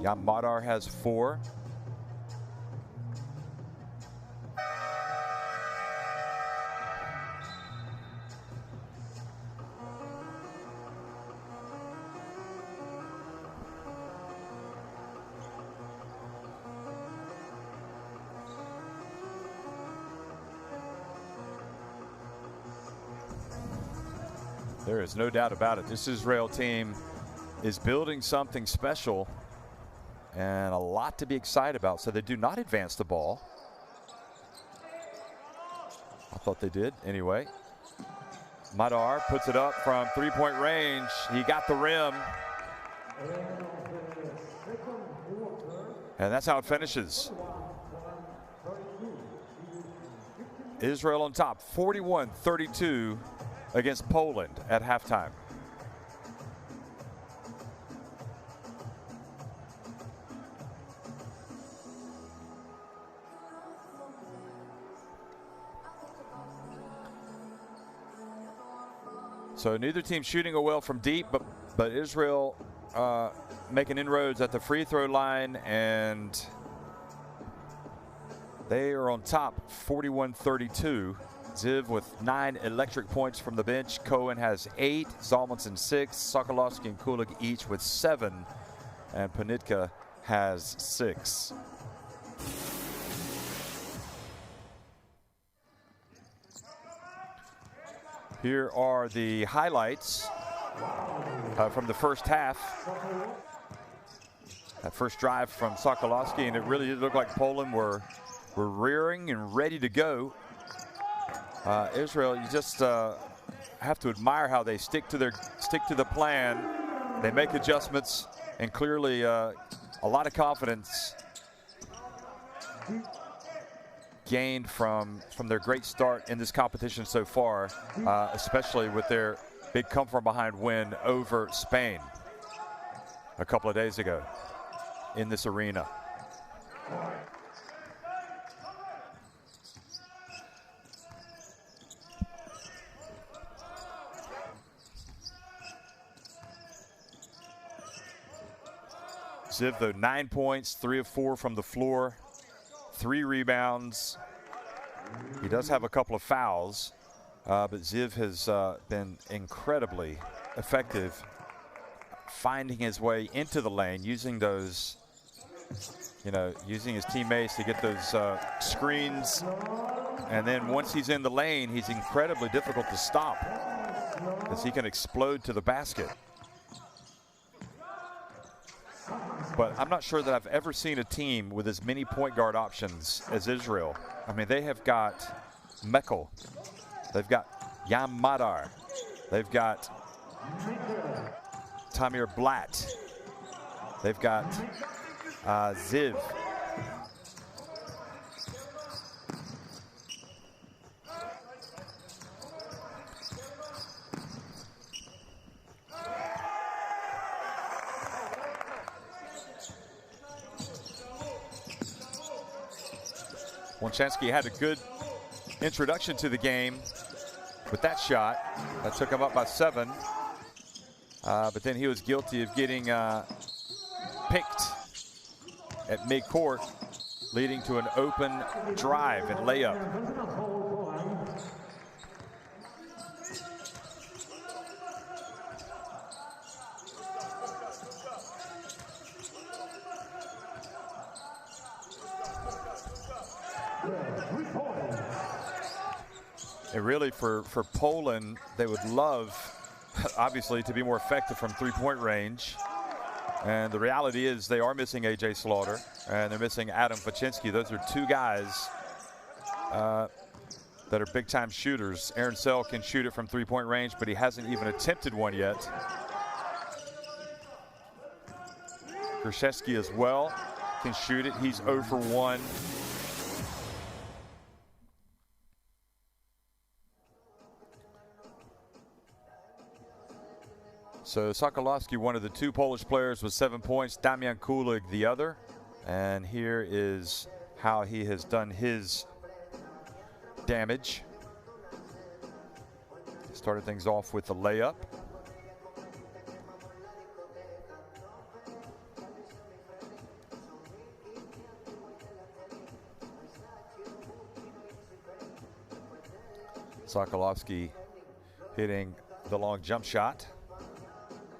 Yam Madar has 4. There is no doubt about it. This Israel team is building something special and a lot to be excited about. So they do not advance the ball. I thought they did anyway. Madar puts it up from 3-point range. He got the rim. And that's how it finishes. Israel on top, 41-32 against Poland at halftime. So neither team shooting well from deep, but Israel making inroads at the free throw line, and they are on top 41-32. Ziv with 9 electric points from the bench. Cohen has 8, Zalmanson 6, Sokolowski and Kulig each with 7, and Panitka has 6. Here are the highlights from the first half. That first drive from Sokolowski, and it really did look like Poland were rearing and ready to go. Israel, you just have to admire how they stick to the plan. They make adjustments, and clearly a lot of confidence gained from their great start in this competition so far, especially with their big come from behind win over Spain a couple of days ago in this arena. Ziv, though, 9 points, 3 of 4 from the floor, 3 rebounds. He does have a couple of fouls, but Ziv has been incredibly effective finding his way into the lane, using those, using his teammates to get those screens. And then once he's in the lane, he's incredibly difficult to stop because he can explode to the basket. But I'm not sure that I've ever seen a team with as many point guard options as Israel. I mean, they have got Mekel. They've got Yam Madar. They've got Tamir Blatt. They've got Ziv. Wonczynski had a good introduction to the game with that shot. That took him up by 7. But then he was guilty of getting picked at midcourt, leading to an open drive and layup. And really for Poland, they would love, obviously, to be more effective from three-point range. And the reality is they are missing A.J. Slaughter, and they're missing Adam Paczynski. Those are two guys that are big-time shooters. Aaron Sell can shoot it from three-point range, but he hasn't even attempted one yet. Krzyzewski as well can shoot it. He's 0 for 1. So Sokolowski, one of the two Polish players with 7 points, Damian Kulig the other. And here is how he has done his damage. Started things off with the layup. Sokolowski hitting the long jump shot.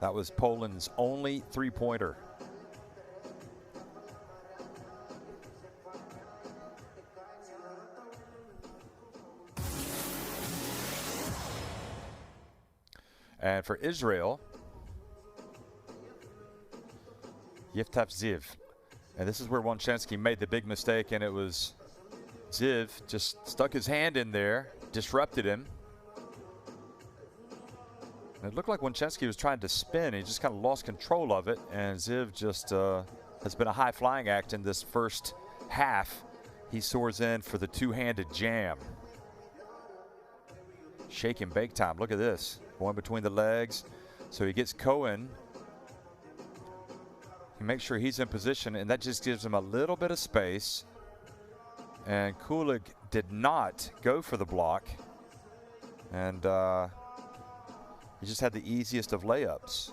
That was Poland's only three-pointer. And for Israel, Yiftaf Ziv. And this is where Wonczynski made the big mistake, and it was Ziv just stuck his hand in there, disrupted him. It looked like Wonczynski was trying to spin. He just kind of lost control of it, and Ziv just has been a high-flying act in this first half. He soars in for the two-handed jam. Shake and bake time. Look at this. Going between the legs. So he gets Cohen. He makes sure he's in position, and that just gives him a little bit of space. And Kulig did not go for the block. And he just had the easiest of layups.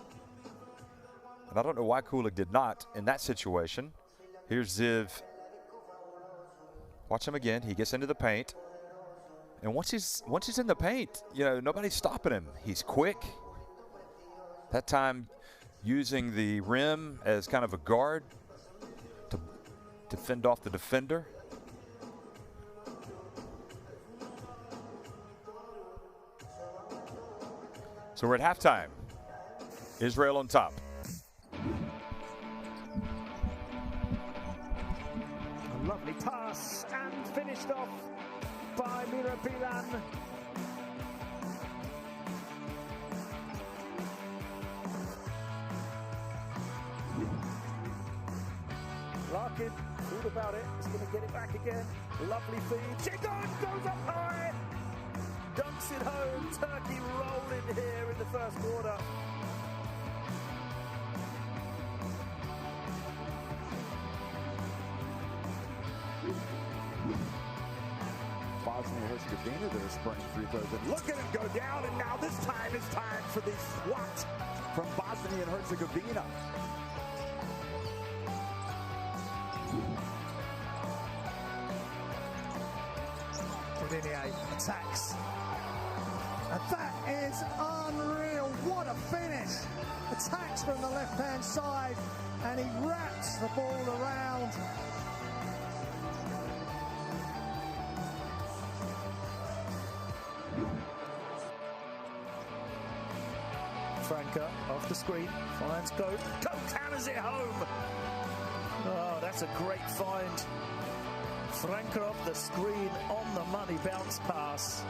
And I don't know why Kulig did not in that situation. Here's Ziv. Watch him again. He gets into the paint. And once he's in the paint, you know, nobody's stopping him. He's quick. That time using the rim as kind of a guard to fend off the defender. So we're at halftime. Israel on top. A lovely pass and finished off by Mira Bilan. Larkin thought about it. He's going to get it back again. Lovely feed. Chigon goes up high. Dunks it home. Turkey rolling here in the first quarter. Bosnia-Herzegovina, they're spraying free throws. And look at it go down, and now this time it's time for the swat from Bosnia and Herzegovina. Delineate attacks. And that is unreal. What a finish. Attacks from the left-hand side, and he wraps the ball around. Franca off the screen, finds Goat. Goat hammers it home. Oh, that's a great find. Franca off the screen on the money bounce pass.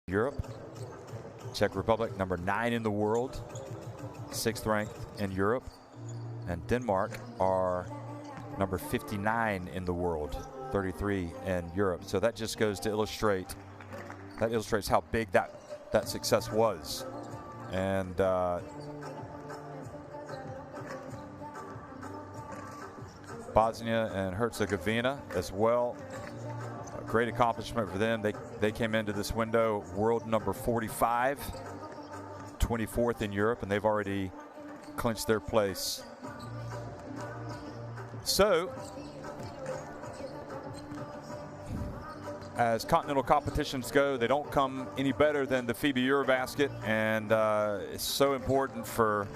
Europe. Czech Republic, number 9 in the world, 6th ranked in Europe. And Denmark are number 59 in the world, 33 in Europe. So that just goes to illustrate, that illustrates how big that success was. And Bosnia and Herzegovina as well. A great accomplishment for them. They came into this window world number 45, 24th in Europe, and they've already clinched their place. So, as continental competitions go, they don't come any better than the FIBA Eurobasket, and it's so important for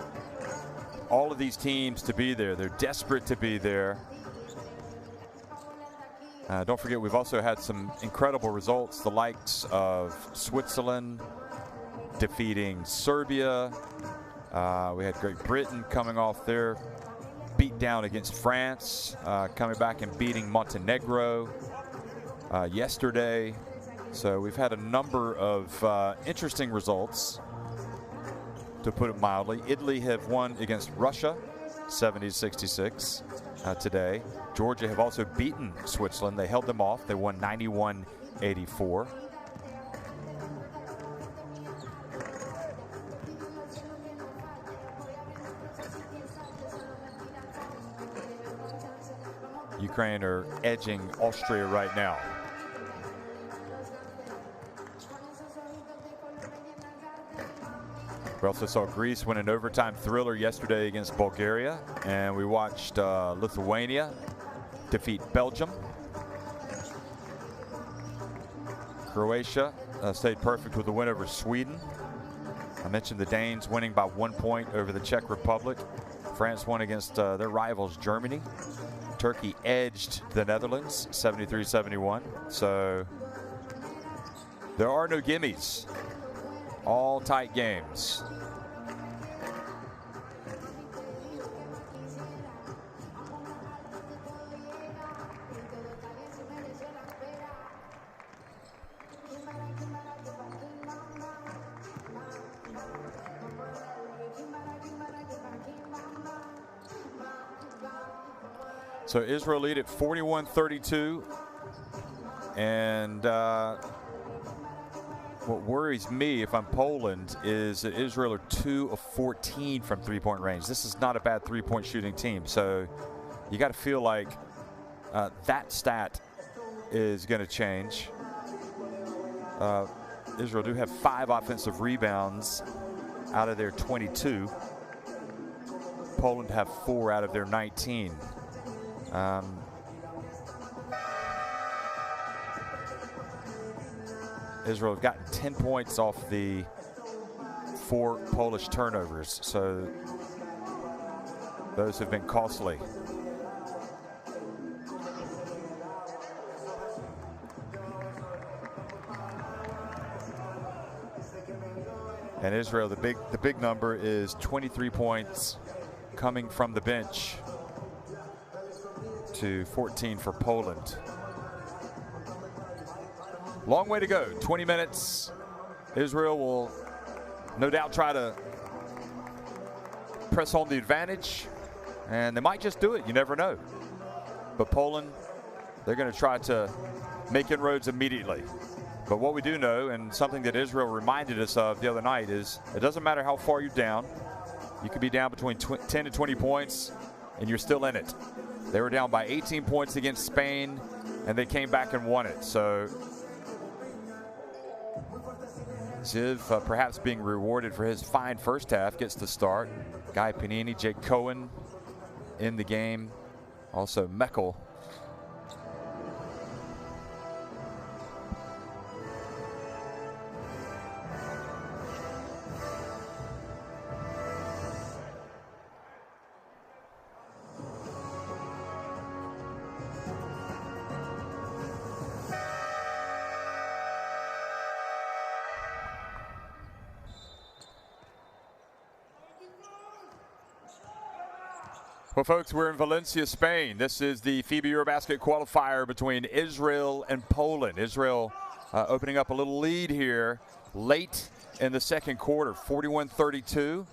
all of these teams to be there. They're desperate to be there. Don't forget, we've also had some incredible results, the likes of Switzerland defeating Serbia. We had Great Britain coming off their beat down against France, coming back and beating Montenegro yesterday. So we've had a number of interesting results, to put it mildly. Italy have won against Russia 70-66 today. Georgia have also beaten Switzerland. They held them off. They won 91-84. Ukraine are edging Austria right now. We also saw Greece win an overtime thriller yesterday against Bulgaria, and we watched Lithuania defeat Belgium. Croatia stayed perfect with a win over Sweden. I mentioned the Danes winning by 1 point over the Czech Republic. France won against their rivals Germany. Turkey edged the Netherlands 73-71. So there are no gimmies. All tight games. So Israel lead at 41-32, and what worries me, if I'm Poland, is that Israel are 2 of 14 from three-point range. This is not a bad three-point shooting team, so you got to feel like that stat is going to change. Israel do have 5 offensive rebounds out of their 22. Poland have 4 out of their 19. Israel have gotten 10 points off the 4 Polish turnovers, so those have been costly. And Israel, the big number is 23 points coming from the bench to 14 for Poland. Long way to go, 20 minutes. Israel will no doubt try to press home the advantage, and they might just do it, you never know. But Poland, they're going to try to make inroads immediately. But what we do know, and something that Israel reminded us of the other night, is it doesn't matter how far you're down. You could be down between 10 to 20 points, and you're still in it. They were down by 18 points against Spain, and they came back and won it. So Ziv perhaps being rewarded for his fine first half, gets the start. Guy Panini, Jake Cohen in the game. Also Meckel. Well, folks, we're in Valencia, Spain. This is the FIBA Eurobasket Qualifier between Israel and Poland. Israel opening up a little lead here late in the second quarter, 41-32.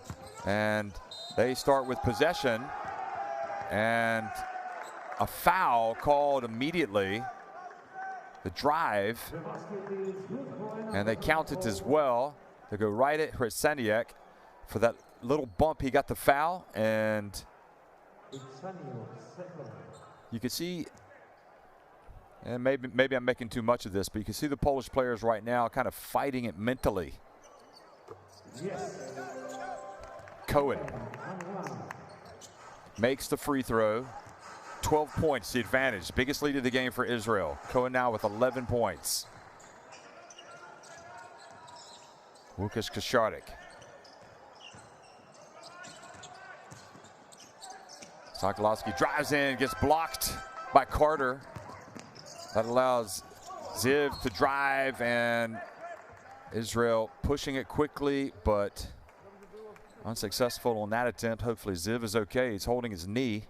And they start with possession. And a foul called immediately. The drive. And they count it as well. They go right at Hrsaniak for that little bump. He got the foul, and you can see, and maybe I'm making too much of this, but you can see the Polish players right now kind of fighting it mentally. Cohen makes the free throw. 12 points, the advantage. Biggest lead of the game for Israel. Cohen now with 11 points. Łukasz Koszarek. Sokolowski drives in, gets blocked by Carter. That allows Ziv to drive, and Israel pushing it quickly, but unsuccessful on that attempt. Hopefully Ziv is okay. He's holding his knee.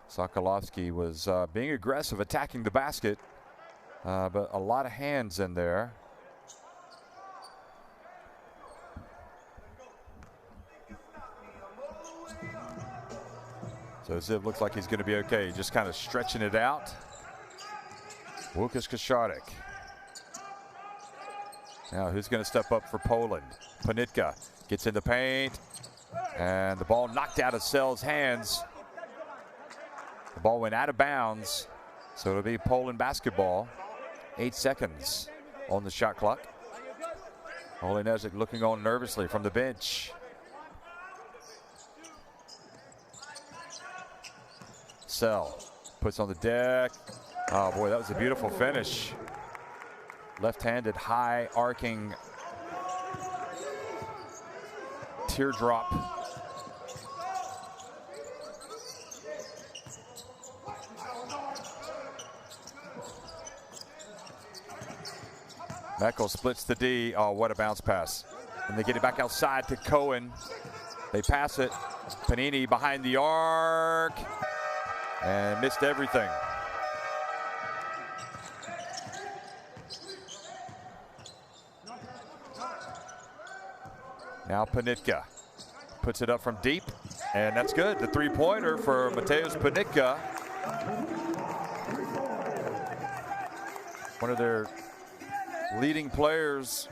Sokolowski was being aggressive, attacking the basket, but a lot of hands in there. So Ziv looks like he's going to be okay, just kind of stretching it out. Łukasz Koszarek. Now who's going to step up for Poland? Panitka gets in the paint, and the ball knocked out of Sel's hands. The ball went out of bounds, so it'll be Poland basketball. 8 seconds on the shot clock. Olenezik looking on nervously from the bench. Sel puts on the deck. Oh boy, that was a beautiful finish. Left-handed, high arcing teardrop. Meckel splits the D. Oh, what a bounce pass. And they get it back outside to Cohen. They pass it. Panini behind the arc. And missed everything. Now Panitka puts it up from deep. And that's good. The three-pointer for Mateusz Panitka. One of their leading players,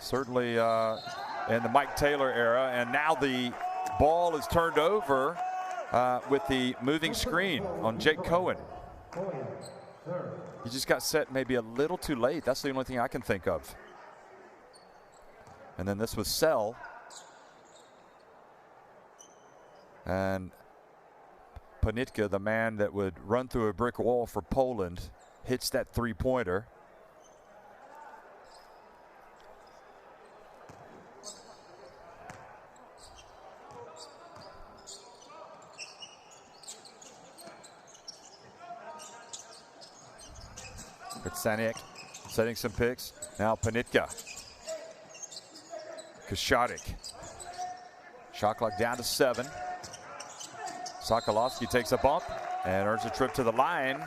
certainly in the Mike Taylor era, and now the ball is turned over with the moving screen on Jake Cohen. He just got set maybe a little too late. That's the only thing I can think of. And then this was Sel. And Panitka, the man that would run through a brick wall for Poland, hits that three-pointer. Hrsaniak setting some picks. Now Panitka. Koszarek. Shot clock down to 7. Sokolowski takes a bump and earns a trip to the line.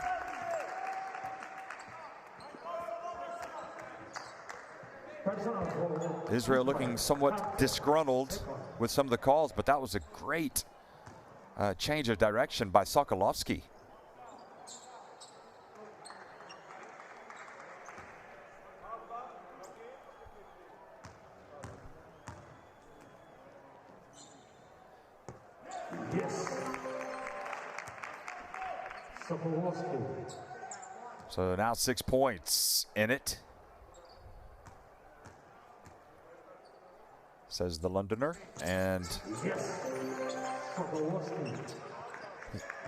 Israel looking somewhat disgruntled with some of the calls, but that was a great change of direction by Sokolowski. So now 6 points in it, says the Londoner, and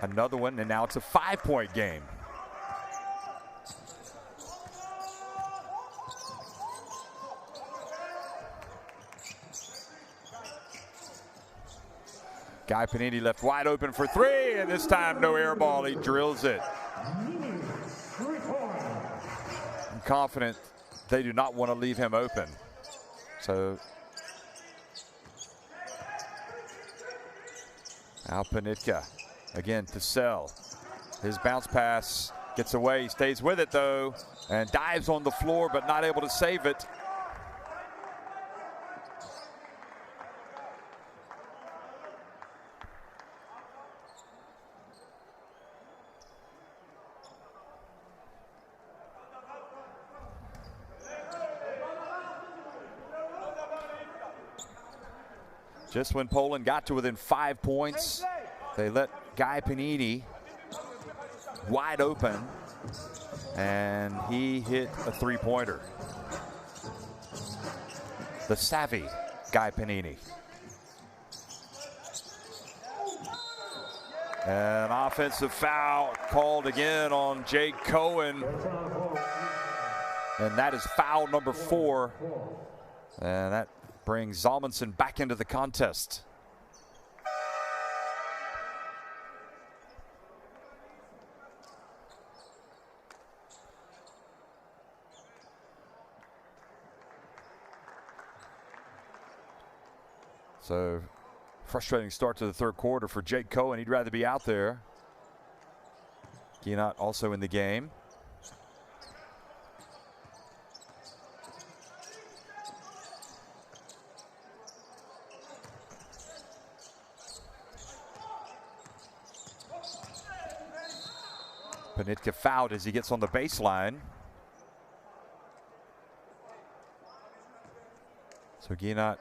another one, and now it's a 5-point game. Guy Panini left wide open for 3, and this time no air ball. He drills it. I'm confident they do not want to leave him open. So Now Panitka again to Sell. His bounce pass gets away. He stays with it though and dives on the floor, but not able to save it. Just when Poland got to within 5 points, they let Guy Panini wide open, and he hit a three-pointer. The savvy Guy Panini. An offensive foul called again on Jake Cohen, and that is foul number 4, and that brings Zalmanson back into the contest. So, frustrating start to the third quarter for Jake Cohen. He'd rather be out there. Guinot also in the game. Panitka fouled as he gets on the baseline. So Guinot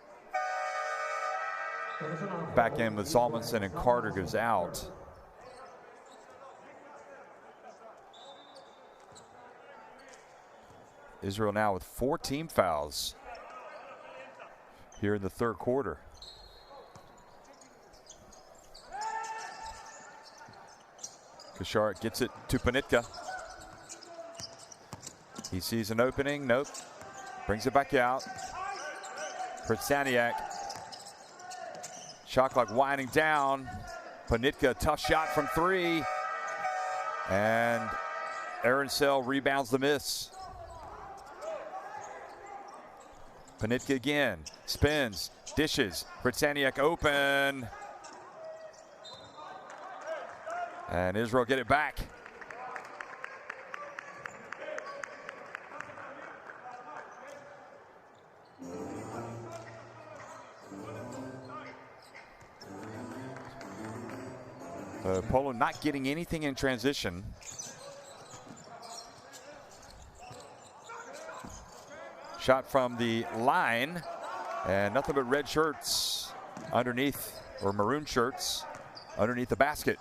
back in with Zalmanson, and Carter goes out. Israel now with 4 team fouls here in the third quarter. Kashar gets it to Panitka. He sees an opening, nope. Brings it back out. Pritsaniak. Shot clock winding down. Panitka, tough shot from 3. And Aaron Sell rebounds the miss. Panitka again, spins, dishes. Pritsaniak open. And Israel get it back. Poland not getting anything in transition. Shot from the line, and nothing but red shirts underneath, or maroon shirts underneath the basket.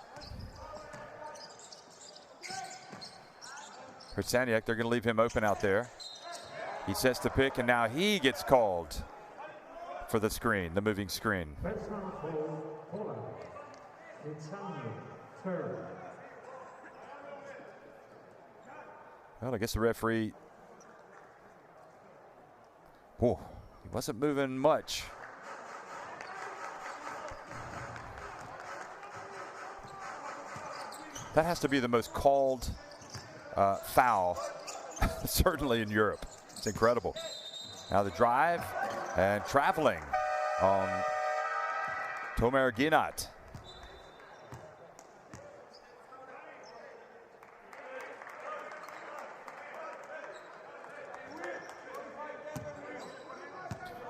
Pritsaniak, they're going to leave him open out there. He sets the pick, and now he gets called for the screen, the moving screen. Well, I guess the referee, he wasn't moving much. That has to be the most called foul, certainly in Europe. It's incredible. Now the drive and traveling on Tomer Guinot.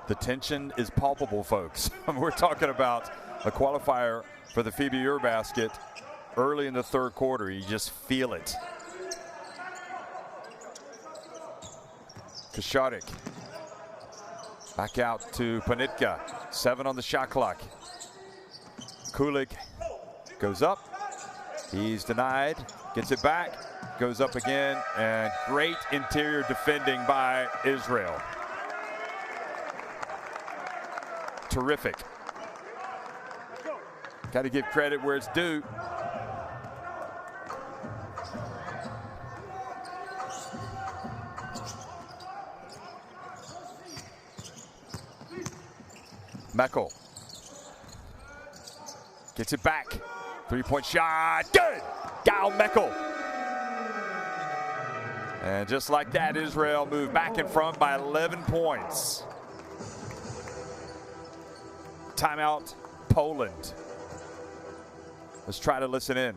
The tension is palpable, folks. We're talking about a qualifier for the FIBA Eurobasket early in the third quarter. You just feel it. Kasharik back out to Panitka. 7 on the shot clock. Kulik goes up. He's denied. Gets it back. Goes up again. And great interior defending by Israel. Terrific. Got to give credit where it's due. Meckel gets it back. 3-point shot. Good. Gal Meckel. And just like that, Israel moved back in front by 11 points. Timeout, Poland. Let's try to listen in.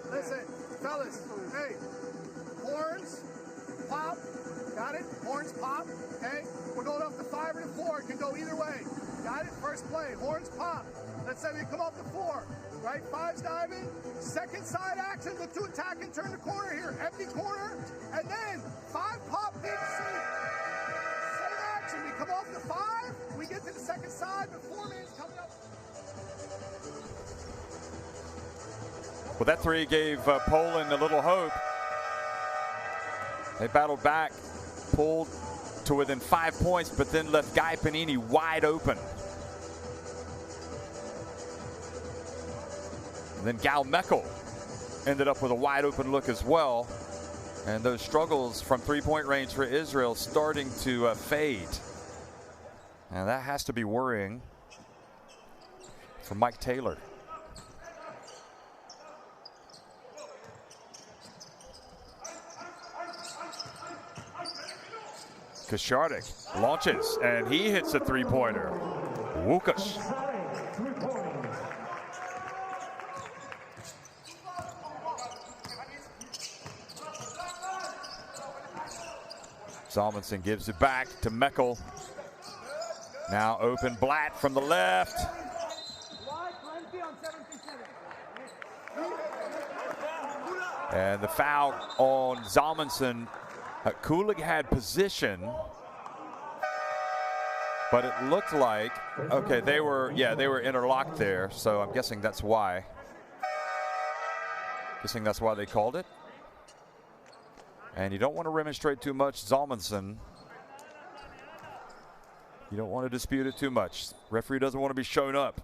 Listen, fellas, hey, horns, pop, got it? Horns, pop, okay? We're going off the 5 or the 4, it can go either way, got it? First play, horns, pop. Let's say we come off the 4, right? 5's diving, second side action, the 2 attack and turn the corner here, empty corner, and then 5 pop, big seat. Same action, we come off the 5, we get to the second side, but 4 man's coming up. Well, that 3 gave Poland a little hope. They battled back, pulled to within 5 points, but then left Guy Panini wide open. And then Gal Meckel ended up with a wide open look as well. And those struggles from 3-point range for Israel starting to fade. And that has to be worrying for Mike Taylor. Kashardik launches, and he hits a 3-pointer. Wukas. Salmonson gives it back to Meckel. Now open Blatt from the left. And the foul on Salmonson. Kulig had position, but it looked like, okay, they were interlocked there, so I'm guessing that's why. Guessing that's why they called it. And you don't want to remonstrate too much, Zalmanson. You don't want to dispute it too much. Referee doesn't want to be shown up.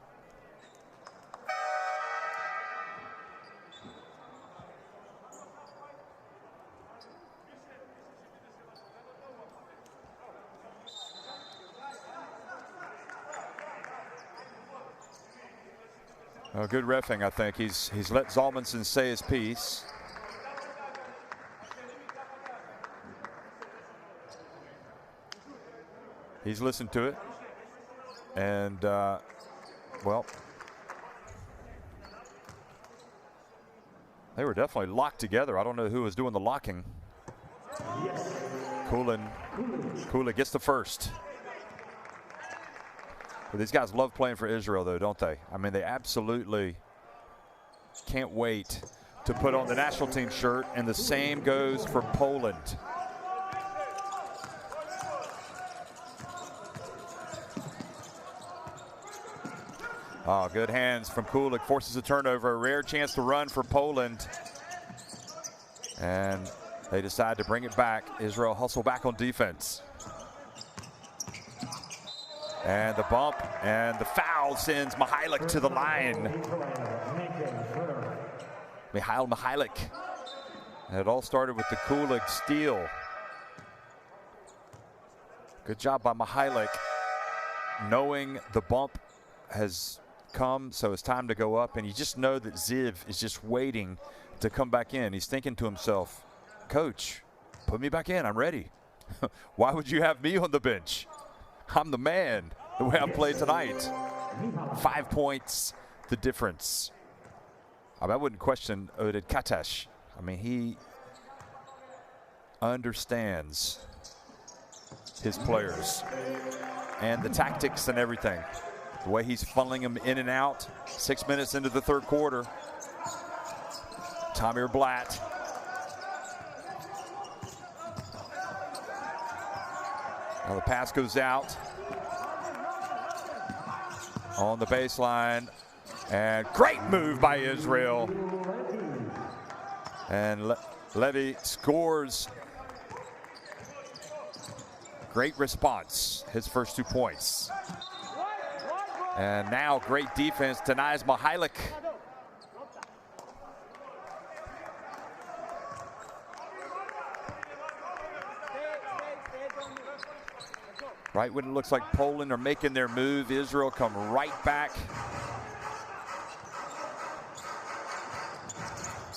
Oh, good reffing, I think. He's let Zalmanson say his piece. He's listened to it. And, well, they were definitely locked together. I don't know who was doing the locking. Kulig gets the first. But these guys love playing for Israel, though, don't they? I mean, they absolutely can't wait to put on the national team shirt, and the same goes for Poland. Oh, good hands from Kulig, forces a turnover, a rare chance to run for Poland. And they decide to bring it back. Israel hustle back on defense. And the bump and the foul sends Mihailik to the line. Mihail Mihailik. And it all started with the Kulig steal. Good job by Mihailik, knowing the bump has come, so it's time to go up. And you just know that Ziv is just waiting to come back in. He's thinking to himself, Coach, put me back in, I'm ready. Why would you have me on the bench? I'm the man, the way I played tonight. 5 points, the difference. I wouldn't question Oded Katash. I mean, he understands his players and the tactics and everything. The way he's funneling them in and out. 6 minutes into the third quarter. Tamir Blatt. Now the pass goes out on the baseline, and great move by Israel. And Levy scores. Great response, his first 2 points. And now great defense denies Mihailik. Right when it looks like Poland are making their move, Israel come right back.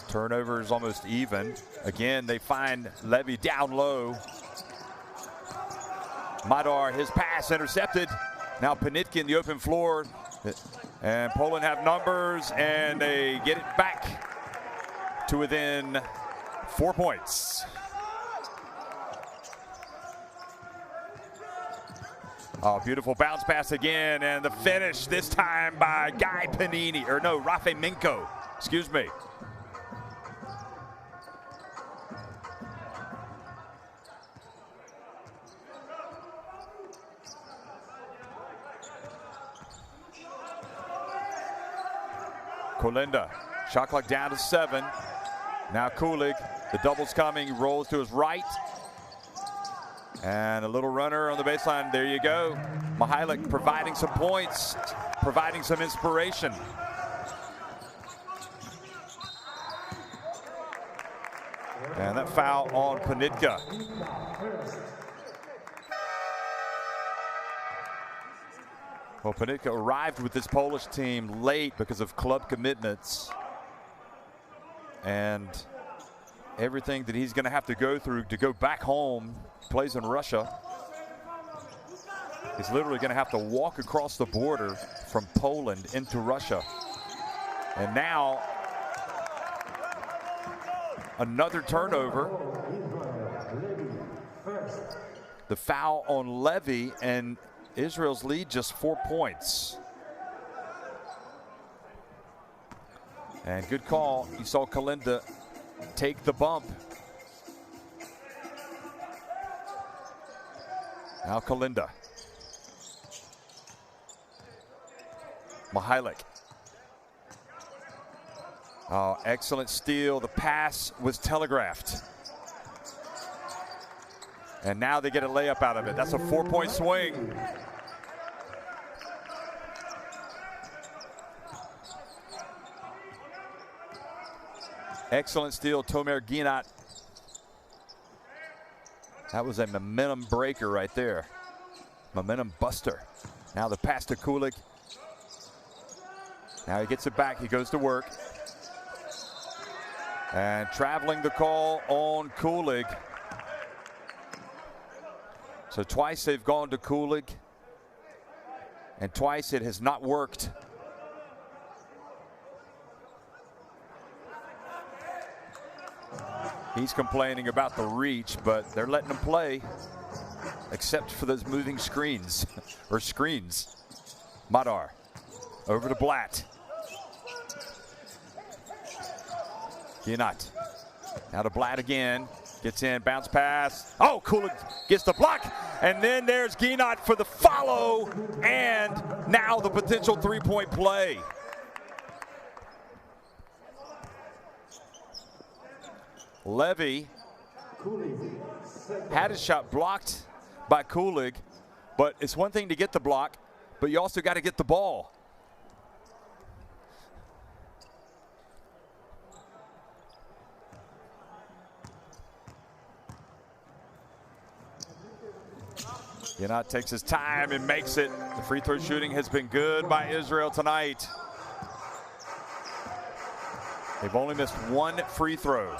Turnover is almost even. Again, they find Levy down low. Madar, his pass intercepted. Now Panitkin in the open floor. And Poland have numbers, and they get it back to within 4 points. Oh, beautiful bounce pass again, and the finish this time by Guy Panini, or no, Rafemenko, excuse me. Kolinda, shot clock down to 7. Now Kulig, the double's coming, rolls to his right. And a little runner on the baseline. There you go. Mihailik providing some points, providing some inspiration. And that foul on Panitka. Well, Panitka arrived with this Polish team late because of club commitments. And everything that he's going to have to go through to go back home, plays in Russia. He's literally going to have to walk across the border from Poland into Russia. And now, another turnover. The foul on Levy, and Israel's lead just 4 points. And good call. You saw Kolinda take the bump. Now Kolinda. Mihailik. Oh, excellent steal. The pass was telegraphed. And now they get a layup out of it. That's a 4-point swing. Excellent steal, Tomer Ginat. That was a momentum breaker right there. Momentum buster. Now the pass to Kulig. Now he gets it back, he goes to work. And traveling the call on Kulig. So twice they've gone to Kulig, and twice it has not worked. He's complaining about the reach, but they're letting him play, except for those moving screens, or screens. Madar, over to Blatt. Ginat, now to Blatt again. Gets in, bounce pass. Oh, Kulig gets the block. And then there's Ginat for the follow. And now the potential three-point play. Levy had his shot blocked by Kulig. But it's one thing to get the block, but you also got to get the ball. Ginat takes his time and makes it. The free throw shooting has been good by Israel tonight. They've only missed one free throw.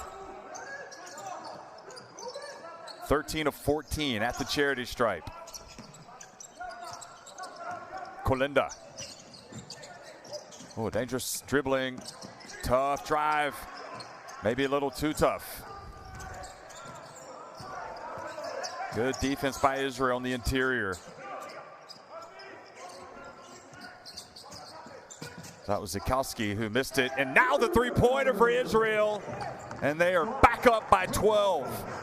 13 of 14 at the charity stripe. Kolinda. Oh, dangerous dribbling. Tough drive. Maybe a little too tough. Good defense by Israel on the interior. That was Zikowski who missed it. And now the three-pointer for Israel. And they are back up by 12.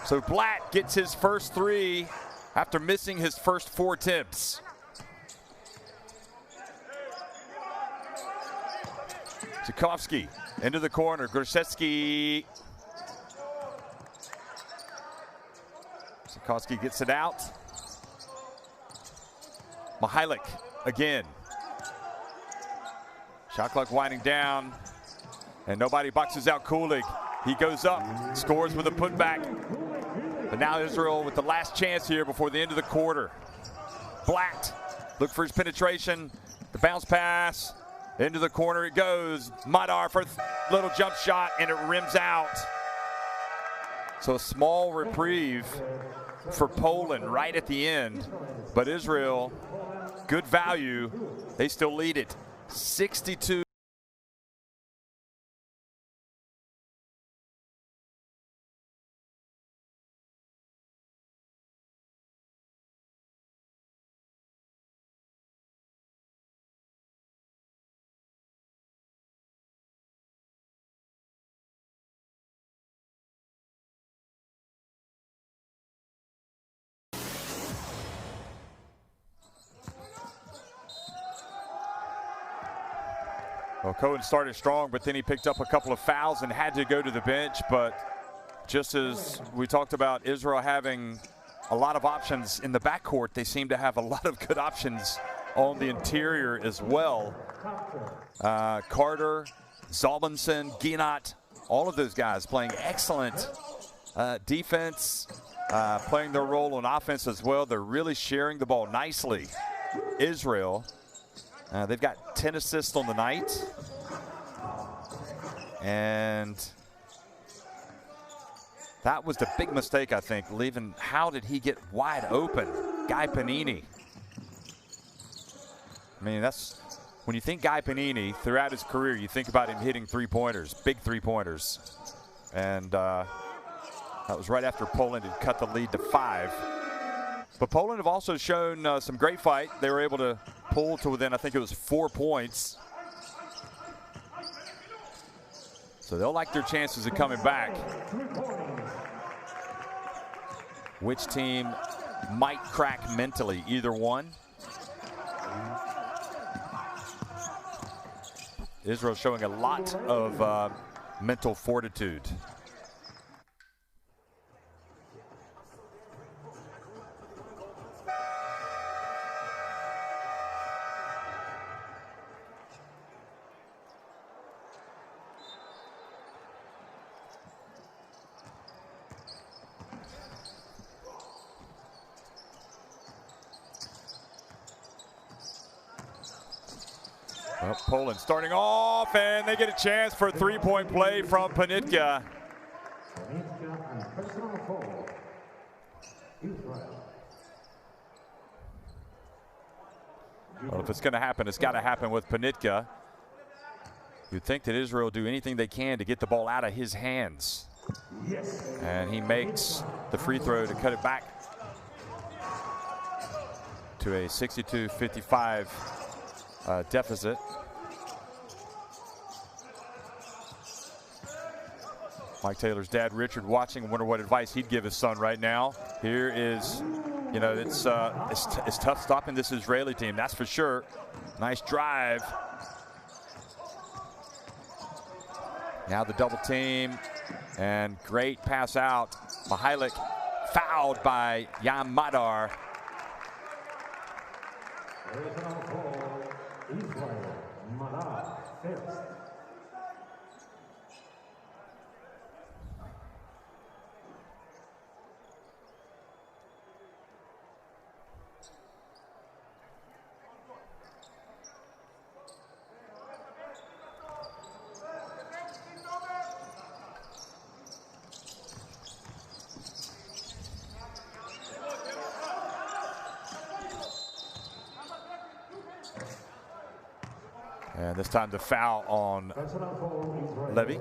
So Blatt gets his first three after missing his first 4 attempts. Zikowski into the corner. Grusetsky. Zikowski gets it out. Mihailik again. Shot clock winding down. And nobody boxes out Kulig. He goes up, scores with a putback. But now Israel with the last chance here before the end of the quarter. Blatt, look for his penetration. The bounce pass. Into the corner it goes. Madar for a little jump shot, and it rims out. So a small reprieve for Poland right at the end. But Israel, good value. They still lead it. 62. Well, Cohen started strong, but then he picked up a couple of fouls and had to go to the bench. But just as we talked about Israel having a lot of options in the backcourt, they seem to have a lot of good options on the interior as well. Carter, Zalmanson, Ginat, all of those guys playing excellent defense, playing their role on offense as well. They're really sharing the ball nicely. Israel. They've got 10 assists on the night. And that was the big mistake, I think, leaving. How did he get wide open? Guy Panini. I mean, that's when you think Guy Panini throughout his career, you think about him hitting three-pointers, big three-pointers. And that was right after Poland had cut the lead to 5. But Poland have also shown some great fight. They were able to pull to within, I think it was 4 points. So they'll like their chances of coming back. Which team might crack mentally? Either one. Israel showing a lot of mental fortitude. Well, Poland starting off, and they get a chance for a three-point play from Panitka. Well, if it's going to happen, it's got to happen with Panitka. You'd think that Israel do anything they can to get the ball out of his hands. And he makes the free throw to cut it back to a 62-55 deficit. Mike Taylor's dad, Richard, watching, wonder what advice he'd give his son right now. Here is, you know, it's tough stopping this Israeli team, that's for sure. Nice drive. Now the double team, and great pass out. Mihailik fouled by Jan Madar. And this time the foul on Levy.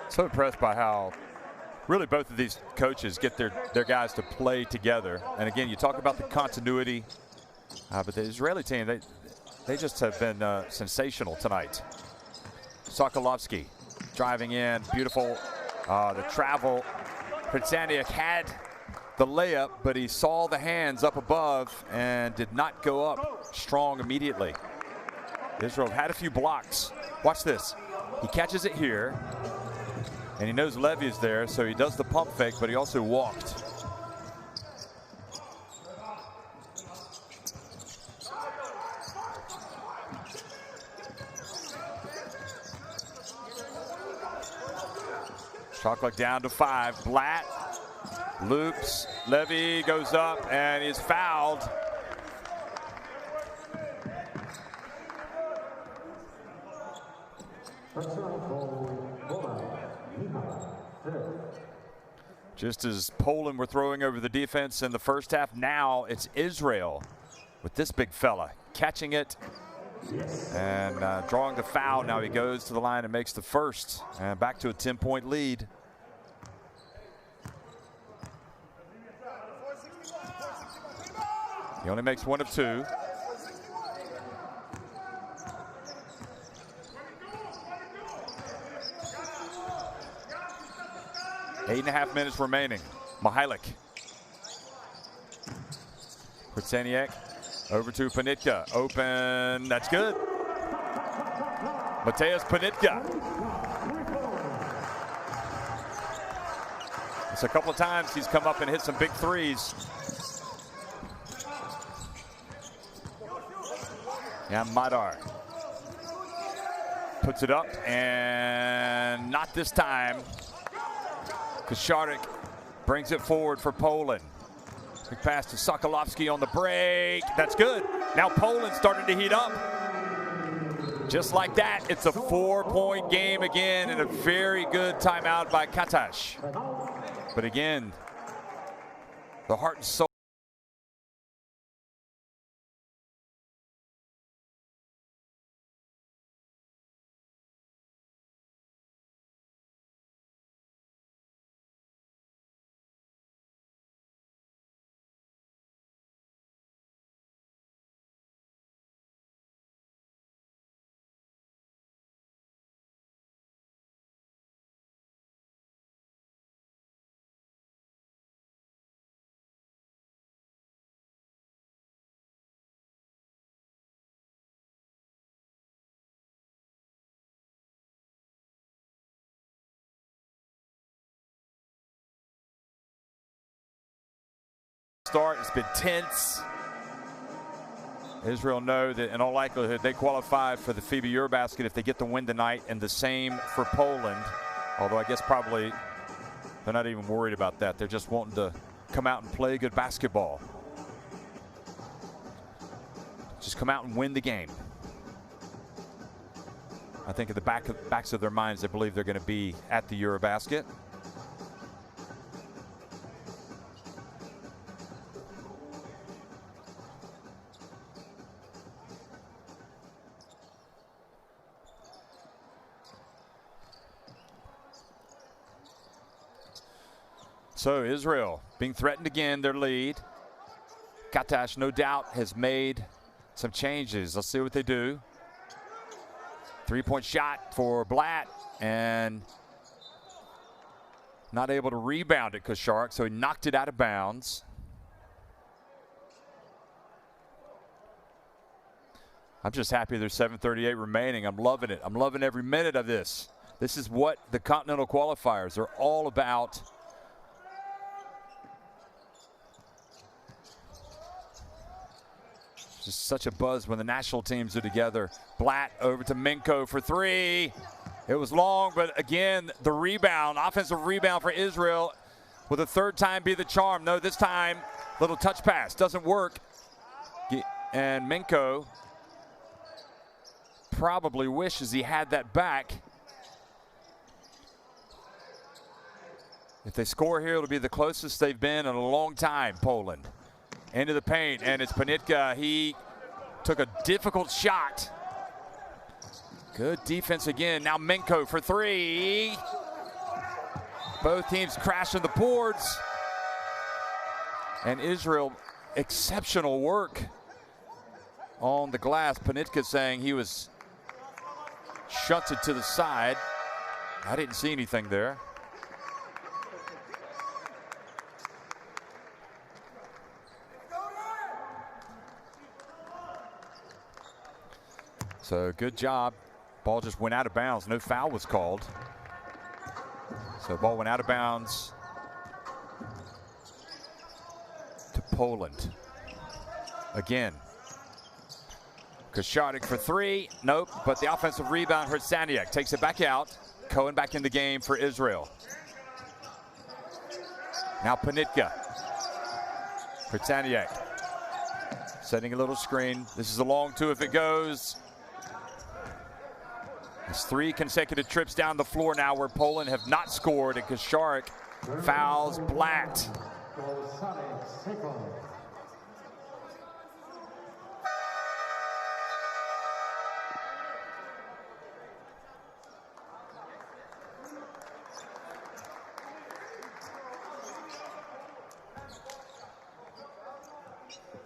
So impressed by how really both of these coaches get their guys to play together. And again, you talk about the continuity, but the Israeli team, they just have been sensational tonight. Sokolovsky driving in, beautiful, the travel. Pritzaniak had the layup, but he saw the hands up above and did not go up strong immediately. Israel had a few blocks. Watch this. He catches it here, and he knows Levy is there, so he does the pump fake, but he also walked. Shot clock down to 5. Blatt loops. Levy goes up and is fouled. Just as Poland were throwing over the defense in the first half, now it's Israel with this big fella catching it and drawing the foul. Now he goes to the line and makes the first, and back to a 10-point lead. He only makes 1 of 2. Eight and a half minutes remaining. Mihalik. Krasniak over to Panitka. Open. That's good. Mateusz Panitka. It's a couple of times he's come up and hit some big threes. Yeah, Madar puts it up, and not this time. Koszarek brings it forward for Poland. Big pass to Sokolowski on the break. That's good. Now Poland starting to heat up. Just like that, it's a 4-point game again, and a very good timeout by Katash. But again, the heart and soul. Start. It's been tense. Israel know that in all likelihood they qualify for the FIBA Eurobasket if they get the win tonight, and the same for Poland. Although I guess probably they're not even worried about that. They're just wanting to come out and play good basketball. Just come out and win the game. I think at the backs of their minds they believe they're going to be at the Eurobasket. So Israel being threatened again, their lead. Katash, no doubt, has made some changes. Let's see what they do. 3-point shot for Blatt, and not able to rebound it, Koszarek, so he knocked it out of bounds. I'm just happy there's 7:38 remaining. I'm loving it. I'm loving every minute of this. This is what the Continental Qualifiers are all about. Just such a buzz when the national teams are together. Blatt over to Minko for 3. It was long, but again, the rebound, offensive rebound for Israel. Will the third time be the charm? No, this time, little touch pass, doesn't work. And Minko probably wishes he had that back. If they score here, it'll be the closest they've been in a long time, Poland. Into the paint, and it's Panitka. He took a difficult shot. Good defense again. Now Minko for 3. Both teams crashing the boards. And Israel, exceptional work on the glass. Panitka saying he was shunted to the side. I didn't see anything there. So good job. Ball just went out of bounds. No foul was called. So ball went out of bounds to Poland. Again. Koszarek for 3. Nope. But the offensive rebound hurt Krasniak. Takes it back out. Cohen back in the game for Israel. Now Panitka. Krtaniak setting a little screen. This is a long two if it goes. It's 3 consecutive trips down the floor now where Poland have not scored, and Koszarek fouls Blatt.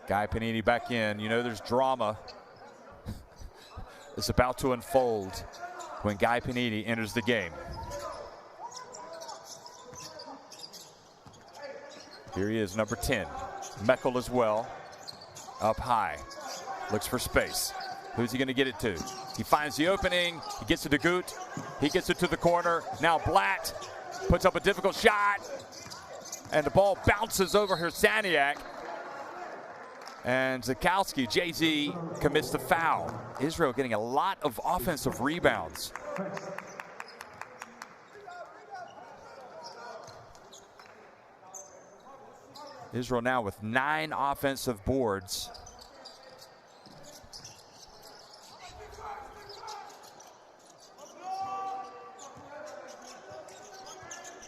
Guy Panini back in. You know there's drama. It's about to unfold when Guy Panini enters the game. Here he is, number 10. Meckel as well. Up high. Looks for space. Who's he going to get it to? He finds the opening. He gets it to Gut. He gets it to the corner. Now Blatt puts up a difficult shot. And the ball bounces over Hrcaniak. And Zakowski, JZ, commits the foul. Israel getting a lot of offensive rebounds. Israel now with 9 offensive boards.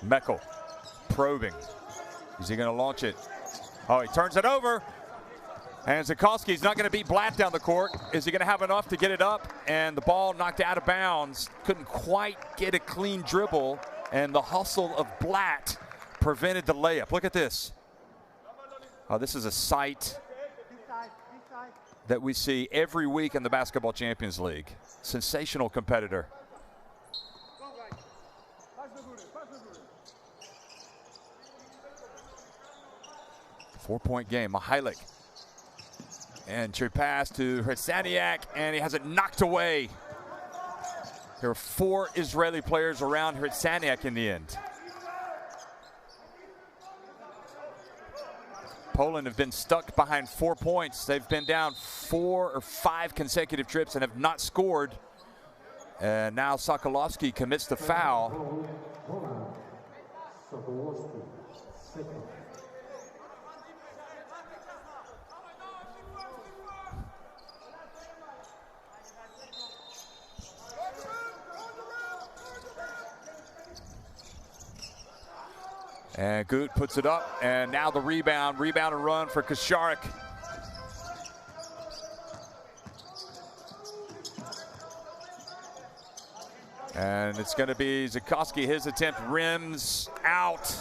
Meckel probing. Is he going to launch it? Oh, he turns it over. And Zakowski's not going to beat Blatt down the court. Is he going to have enough to get it up? And the ball knocked out of bounds. Couldn't quite get a clean dribble. And the hustle of Blatt prevented the layup. Look at this. Oh, this is a sight that we see every week in the Basketball Champions League. Sensational competitor. Four-point game. Mihailik. And true pass to Hrcaniak, and he has it knocked away. There were 4 Israeli players around Hrcaniak in the end. Poland have been stuck behind 4 points. They've been down 4 or 5 consecutive trips and have not scored. And now Sokolowski commits the foul. And Gut puts it up, and now the rebound and run for Koszarek. And it's going to be Zakowski. His attempt rims out.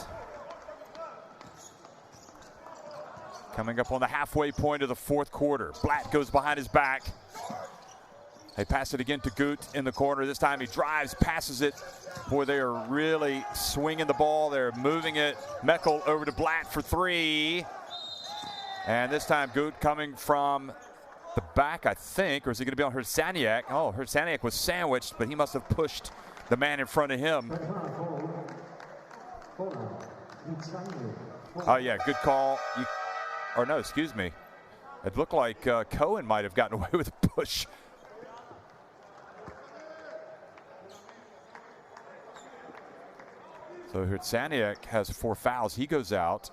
Coming up on the halfway point of the 4th quarter. Blatt goes behind his back. They pass it again to Gut in the corner. This time he drives, passes it. Boy, they are really swinging the ball. They're moving it. Meckel over to Blatt for 3. And this time Gut coming from the back, I think. Or is he going to be on Hrcaniak? Oh, Hrcaniak was sandwiched, but he must have pushed the man in front of him. Oh, yeah, good call. Or no, excuse me. It looked like Cohen might have gotten away with a push. So Hrcaniak has 4 fouls. He goes out.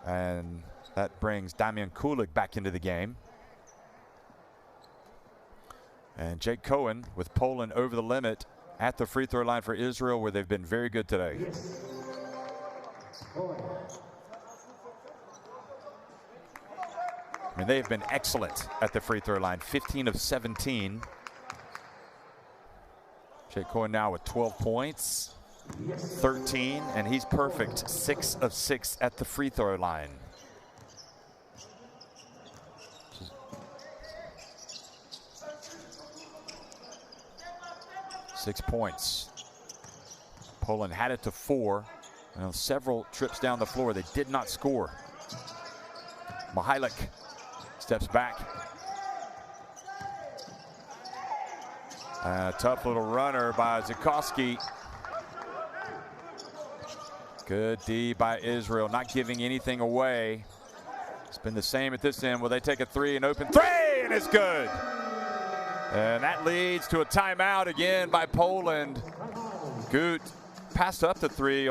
And that brings Damian Kulik back into the game. And Jake Cohen with Poland over the limit at the free throw line for Israel, where they've been very good today. I mean, they have been excellent at the free throw line, 15 of 17. Jake Cohen now with 12 points, 13, and he's perfect, 6 of 6 at the free throw line. Six points. Poland had it to 4. And several trips down the floor, they did not score. Mihailik steps back. Tough little runner by Zakowski. Good D by Israel, not giving anything away. It's been the same at this end. Will they take a 3, an open 3, and it's good. And that leads to a timeout again by Poland. Gut passed up the three.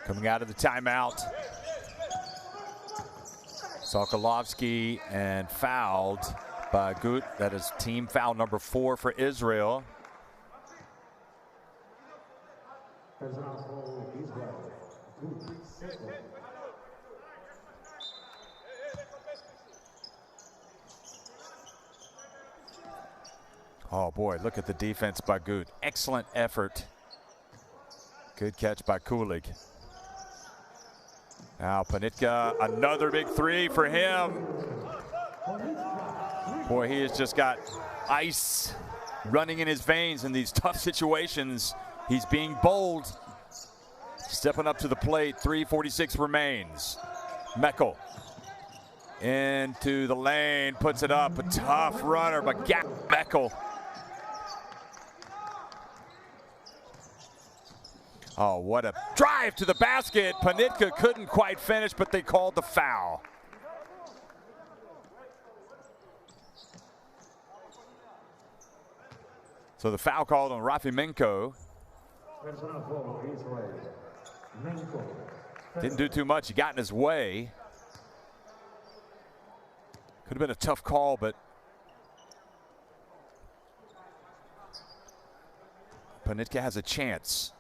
Coming out of the timeout, Sokolovsky, and fouled by Gut. That is team foul number 4 for Israel. Oh boy, look at the defense by Gut. Excellent effort. Good catch by Kulig. Now Panitka, another big three for him. Boy, he has just got ice running in his veins in these tough situations. He's being bold, stepping up to the plate. 3:46 remains. Meckel into the lane, puts it up. A tough runner, but Meckel. Oh, what a drive to the basket. Panitka couldn't quite finish, but they called the foul. So the foul called on Rafimenko. Didn't do too much. He got in his way. Could have been a tough call, but Panitka has a chance.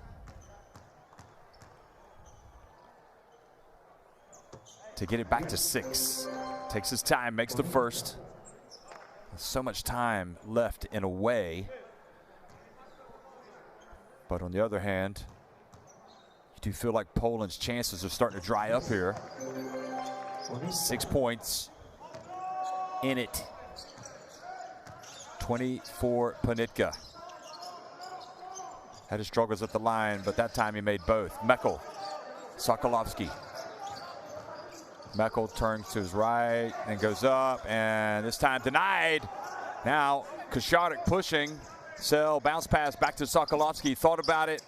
To get it back to 6. Takes his time, makes the first. So much time left in a way. But on the other hand, you do feel like Poland's chances are starting to dry up here. 6 points in it. 24 Panitka. Had his struggles at the line, but that time he made both. Meckel, Sokolovsky. Meckel turns to his right and goes up, and this time denied. Now Kasharek pushing. Sell, bounce pass back to Sokolovsky. Thought about it.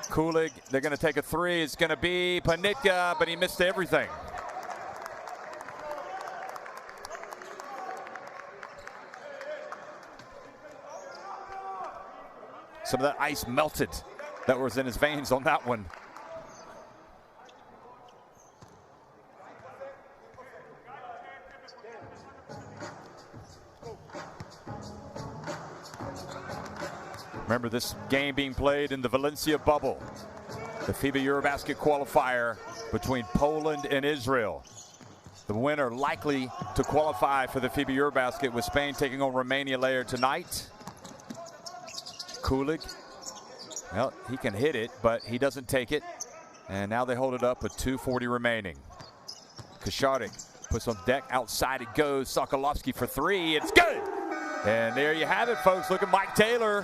Kulig, they're going to take a three. It's going to be Panitka, but he missed everything. Some of that ice melted that was in his veins on that one. Remember, this game being played in the Valencia bubble, the FIBA Eurobasket Qualifier between Poland and Israel. The winner likely to qualify for the FIBA Eurobasket, with Spain taking on Romania later tonight. Kulig, well, he can hit it, but he doesn't take it. And now they hold it up with 2:40 remaining. Kasharek puts on deck, outside it goes. Sokolovsky for three, it's good! And there you have it, folks. Look at Mike Taylor.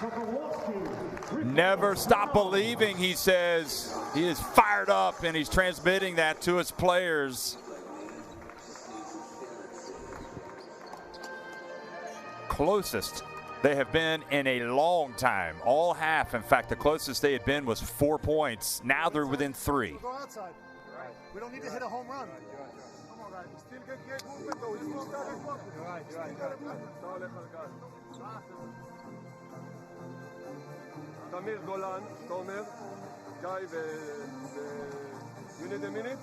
Never stop believing, he says. He is fired up, and he's transmitting that to his players. closest they have been in a long time. All half, in fact, the closest they had been was 4 points. Now they're within 3. Go outside. We don't need to hit a home run. Come on, guys. Still get great movement, though. You're right. תמיר גולן, תומר, גיא you need a minute?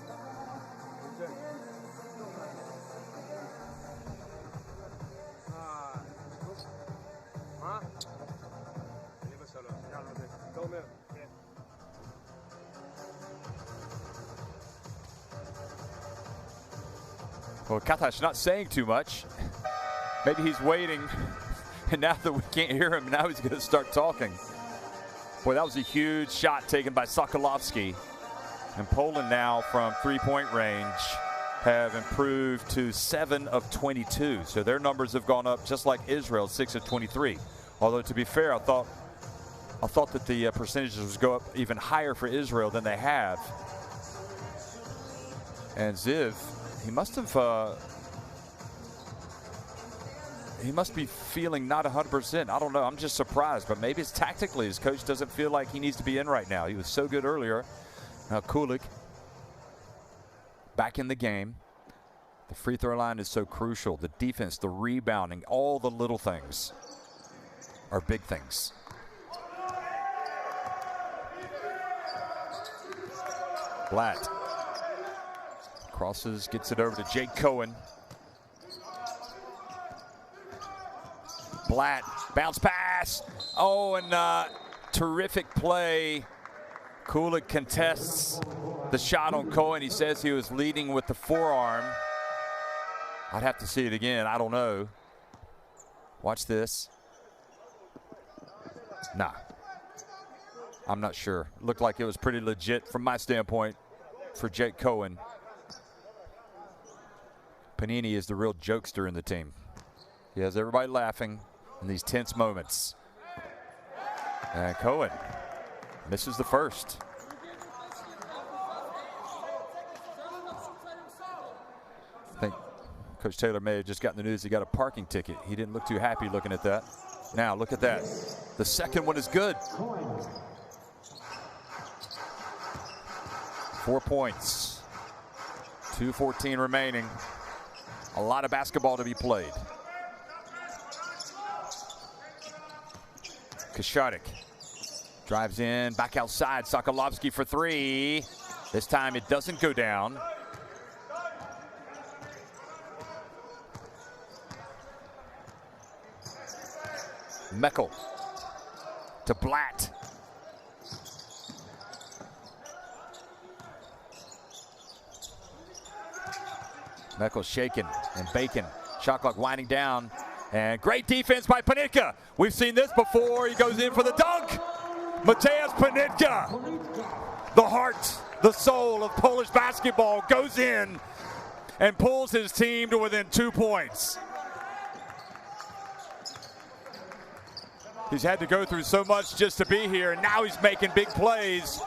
Okay. מה? אני בשלוש. יאללה, זה. תומר. Well, Katash not saying too much. Maybe he's waiting. And now that we can't hear him, now he's going to start talking. Boy, that was a huge shot taken by Sokolovsky. And Poland now from three-point range have improved to 7 of 22. So their numbers have gone up just like Israel, 6 of 23. Although to be fair, I thought that the percentages would go up even higher for Israel than they have. And Ziv, he must be feeling not 100%. I don't know. I'm just surprised. But maybe it's tactically. His coach doesn't feel like he needs to be in right now. He was so good earlier. Now Kulik back in the game. The free throw line is so crucial. The defense, the rebounding, all the little things are big things. Blatt crosses, gets it over to Jake Cohen. Blatt, bounce pass. Oh, and terrific play. Kulik contests the shot on Cohen. He says he was leading with the forearm. I'd have to see it again. I don't know. Watch this. Nah. I'm not sure. Looked like it was pretty legit from my standpoint for Jake Cohen. Panini is the real jokester in the team. He has everybody laughing in these tense moments. And Cohen misses the first. I think Coach Taylor may have just gotten the news he got a parking ticket. He didn't look too happy looking at that. Now look at that. The second one is good. 4 points. 2:14 remaining. A lot of basketball to be played. Kashadik drives in, back outside. Sokolovsky for three. This time it doesn't go down. Meckel to Blatt. Meckel shaking and baking. Shot clock winding down. And great defense by Panitka. We've seen this before. He goes in for the dunk. Mateusz Panitka, the heart, the soul of Polish basketball, goes in and pulls his team to within 2 points. He's had to go through so much just to be here, and now he's making big plays.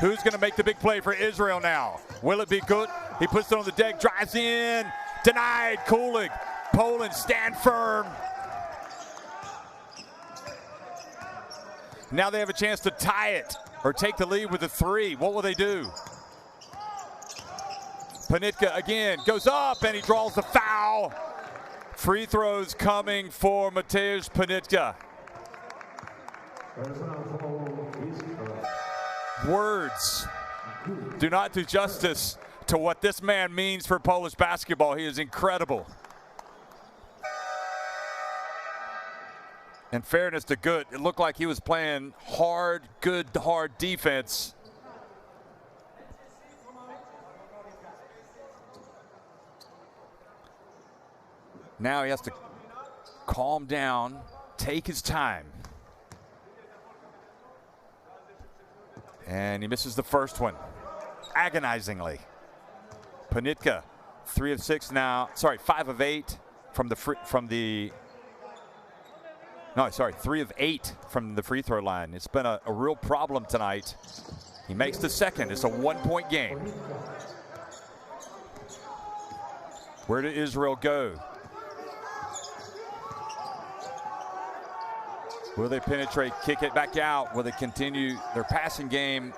Who's going to make the big play for Israel now? Will it be good? He puts it on the deck, drives in, denied. Kulik. Poland stand firm. Now they have a chance to tie it or take the lead with a three. What will they do? Panitka again goes up and he draws the foul. Free throws coming for Mateusz Panitka. Words do not do justice to what this man means for Polish basketball. He is incredible. In fairness to Good, it looked like he was playing hard, good, hard defense. Now he has to calm down, take his time. And he misses the first one, agonizingly. Panitka, 3 of 6 now. Sorry, 5 of 8 from the 3 of 8 from the free throw line. It's been a real problem tonight. He makes the second. It's a 1-point game. Where did Israel go? Will they penetrate, kick it back out? Will they continue their passing game?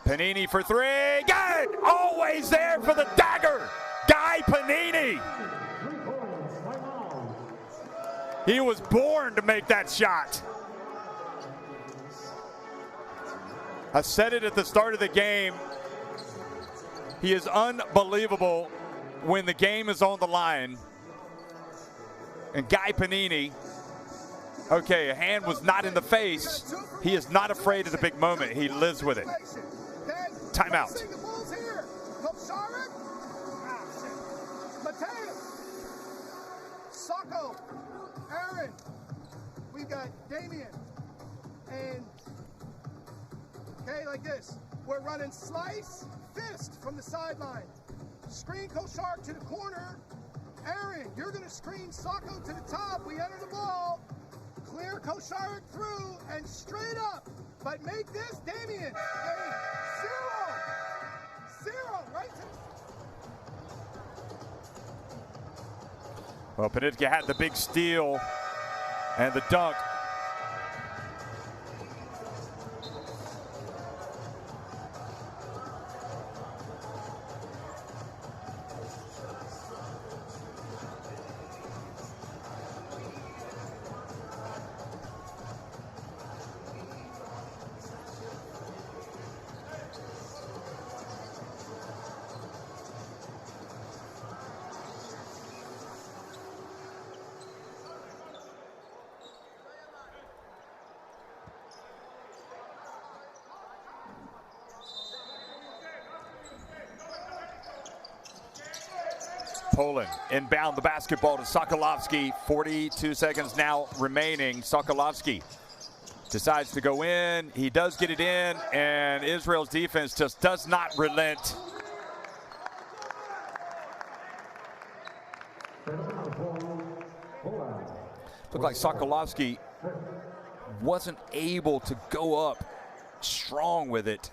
Panini for three. Good! Always there for the dagger. Guy Panini. He was born to make that shot. I said it at the start of the game. He is unbelievable when the game is on the line. And Guy Panini, okay, a hand was not in the face. He is not afraid of the big moment. He lives with it. Timeout. Sacco, Aaron, we got Damian, and okay, like this. We're running slice, fist from the sideline. Screen Koshar to the corner. Aaron, you're going to screen Sacco to the top. We enter the ball. Clear Koshar through and straight up. But make this, Damian, a 0. Right to Well, Panitka had the big steal and the dunk. Poland inbound the basketball to Sokolovsky. 42 seconds now remaining. Sokolovsky decides to go in. He does get it in, and Israel's defense just does not relent. Looked like Sokolovsky wasn't able to go up strong with it.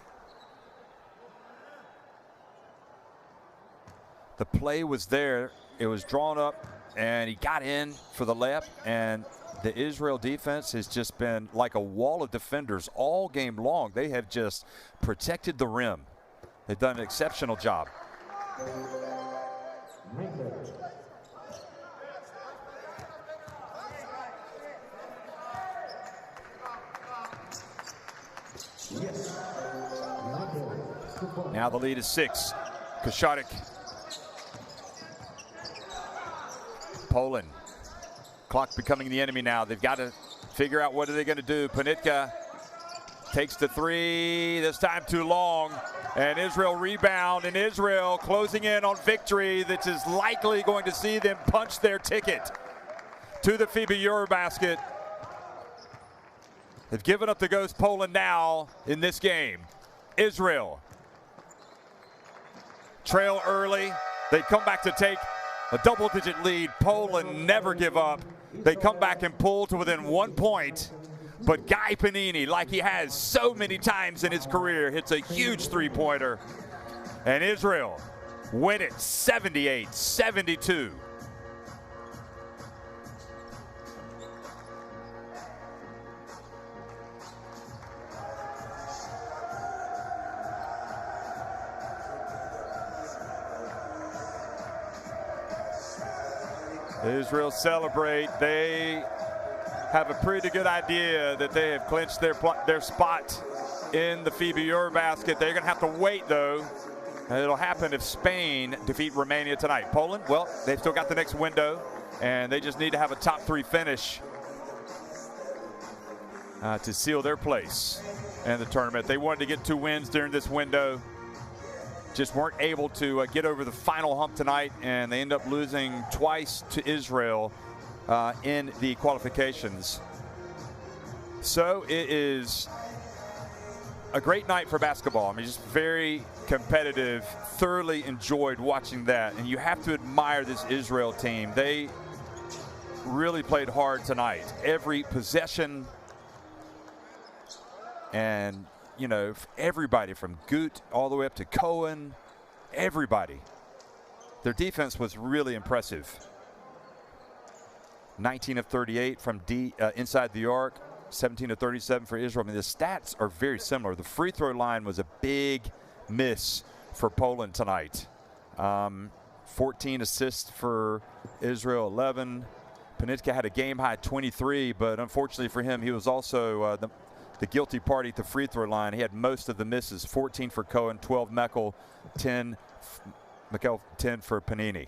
The play was there, it was drawn up, and he got in for the layup, and the Israel defense has just been like a wall of defenders all game long. They have just protected the rim. They've done an exceptional job. Now the lead is 6. Koszarek. Poland. Clock becoming the enemy now. They've got to figure out what are they going to do. Panitka takes the three. This time too long. And Israel rebound. And Israel closing in on victory that is likely going to see them punch their ticket to the FIBA Eurobasket. They've given up the ghost Poland now in this game. Israel trail early. They come back to take a double-digit lead. Poland never give up. They come back and pull to within 1 point. But Guy Panini, like he has so many times in his career, hits a huge three-pointer. And Israel win it 78-72. Israel celebrate. They have a pretty good idea that they have clinched their spot in the FIBA Eurobasket. They're going to have to wait, though. And it'll happen if Spain defeat Romania tonight. Poland, well, they've still got the next window, and they just need to have a top 3 finish to seal their place in the tournament. They wanted to get 2 wins during this window. Just weren't able to get over the final hump tonight, and they end up losing twice to Israel in the qualifications. So it is a great night for basketball. I mean, just very competitive. Thoroughly enjoyed watching that, and you have to admire this Israel team. They really played hard tonight. Every possession, and you know, everybody from Gut all the way up to Cohen, everybody. Their defense was really impressive. 19 of 38 from inside the arc, 17 of 37 for Israel. I mean, the stats are very similar. The free throw line was a big miss for Poland tonight. 14 assists for Israel, 11. Panitka had a game-high 23, but unfortunately for him, he was also the guilty party at the free throw line. He had most of the misses, 14 for Cohen, 12 Meckel, 10 for Panini.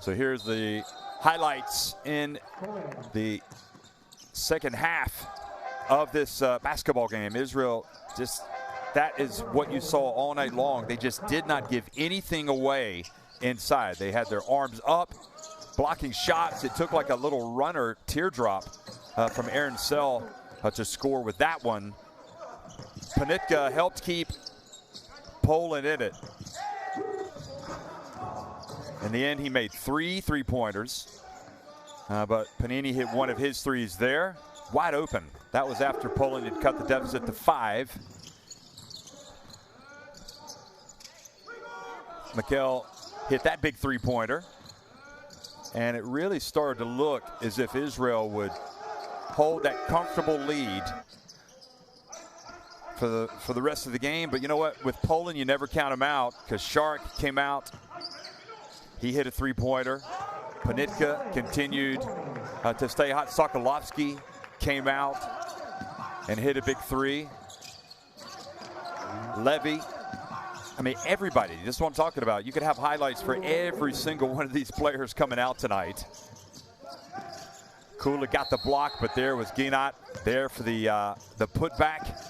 So here's the highlights in the second half of this basketball game. Israel, that is what you saw all night long. They just did not give anything away inside. They had their arms up, blocking shots. It took like a little runner teardrop from Aaron Sell to score with that one. Panitka helped keep Poland in it. In the end, he made 3 3-pointers, but Panini hit one of his threes there, wide open. That was after Poland had cut the deficit to 5. Meckel hit that big 3-pointer, and it really started to look as if Israel would hold that comfortable lead for the rest of the game. But you know what? With Poland, you never count them out, because Shark came out. He hit a 3-pointer. Panitka continued to stay hot. Sokolovsky came out and hit a big 3. Levy. I mean, everybody. This is what I'm talking about. You could have highlights for every single one of these players coming out tonight. Kula got the block, but there was Ginat there for the putback.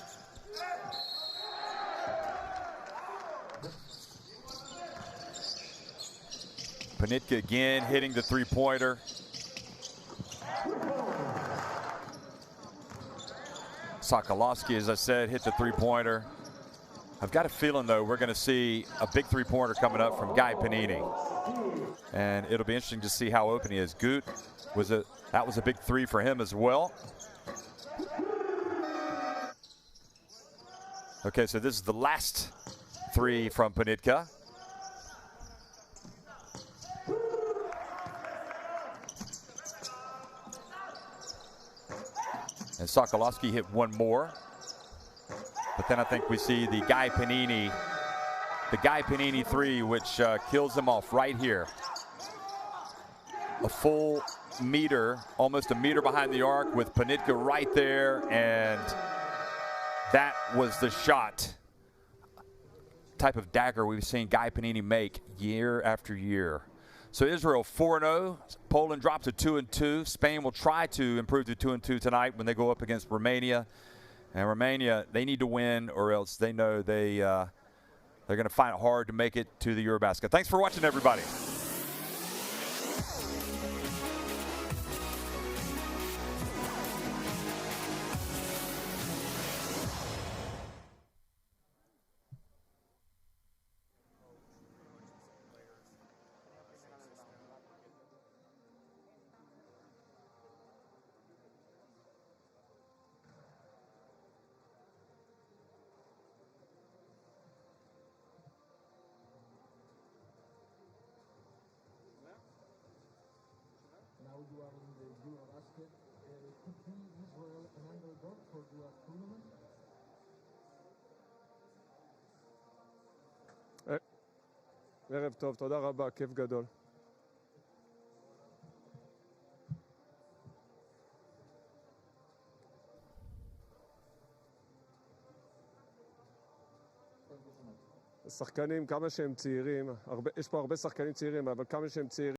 Panitka again hitting the 3-pointer. Sokolovsky, as I said, hit the 3-pointer. I've got a feeling, though, we're going to see a big 3-pointer coming up from Guy Panini. And it'll be interesting to see how open he is. Gut, that was a big 3 for him as well. Okay, so this is the last 3 from Panitka. And Sokolovsky hit one more. But then I think we see the Guy Panini 3, which kills him off right here. A full meter, almost a meter behind the arc with Panitka right there, and that was the shot. Type of dagger we've seen Guy Panini make year after year. So Israel 4-0. Poland drops to 2-2. Spain will try to improve to 2-2 tonight when they go up against Romania. And Romania, they need to win, or else they know they're going to find it hard to make it to the Eurobasket. Thanks for watching, everybody. Now you are in the Eurobasket. Could be Israel an underdog for the tournament? ערב טוב, תודה רבה, כיף גדול. שחקנים, כמה שהם צעירים, יש פה הרבה שחקנים צעירים, אבל כמה שהם צעירים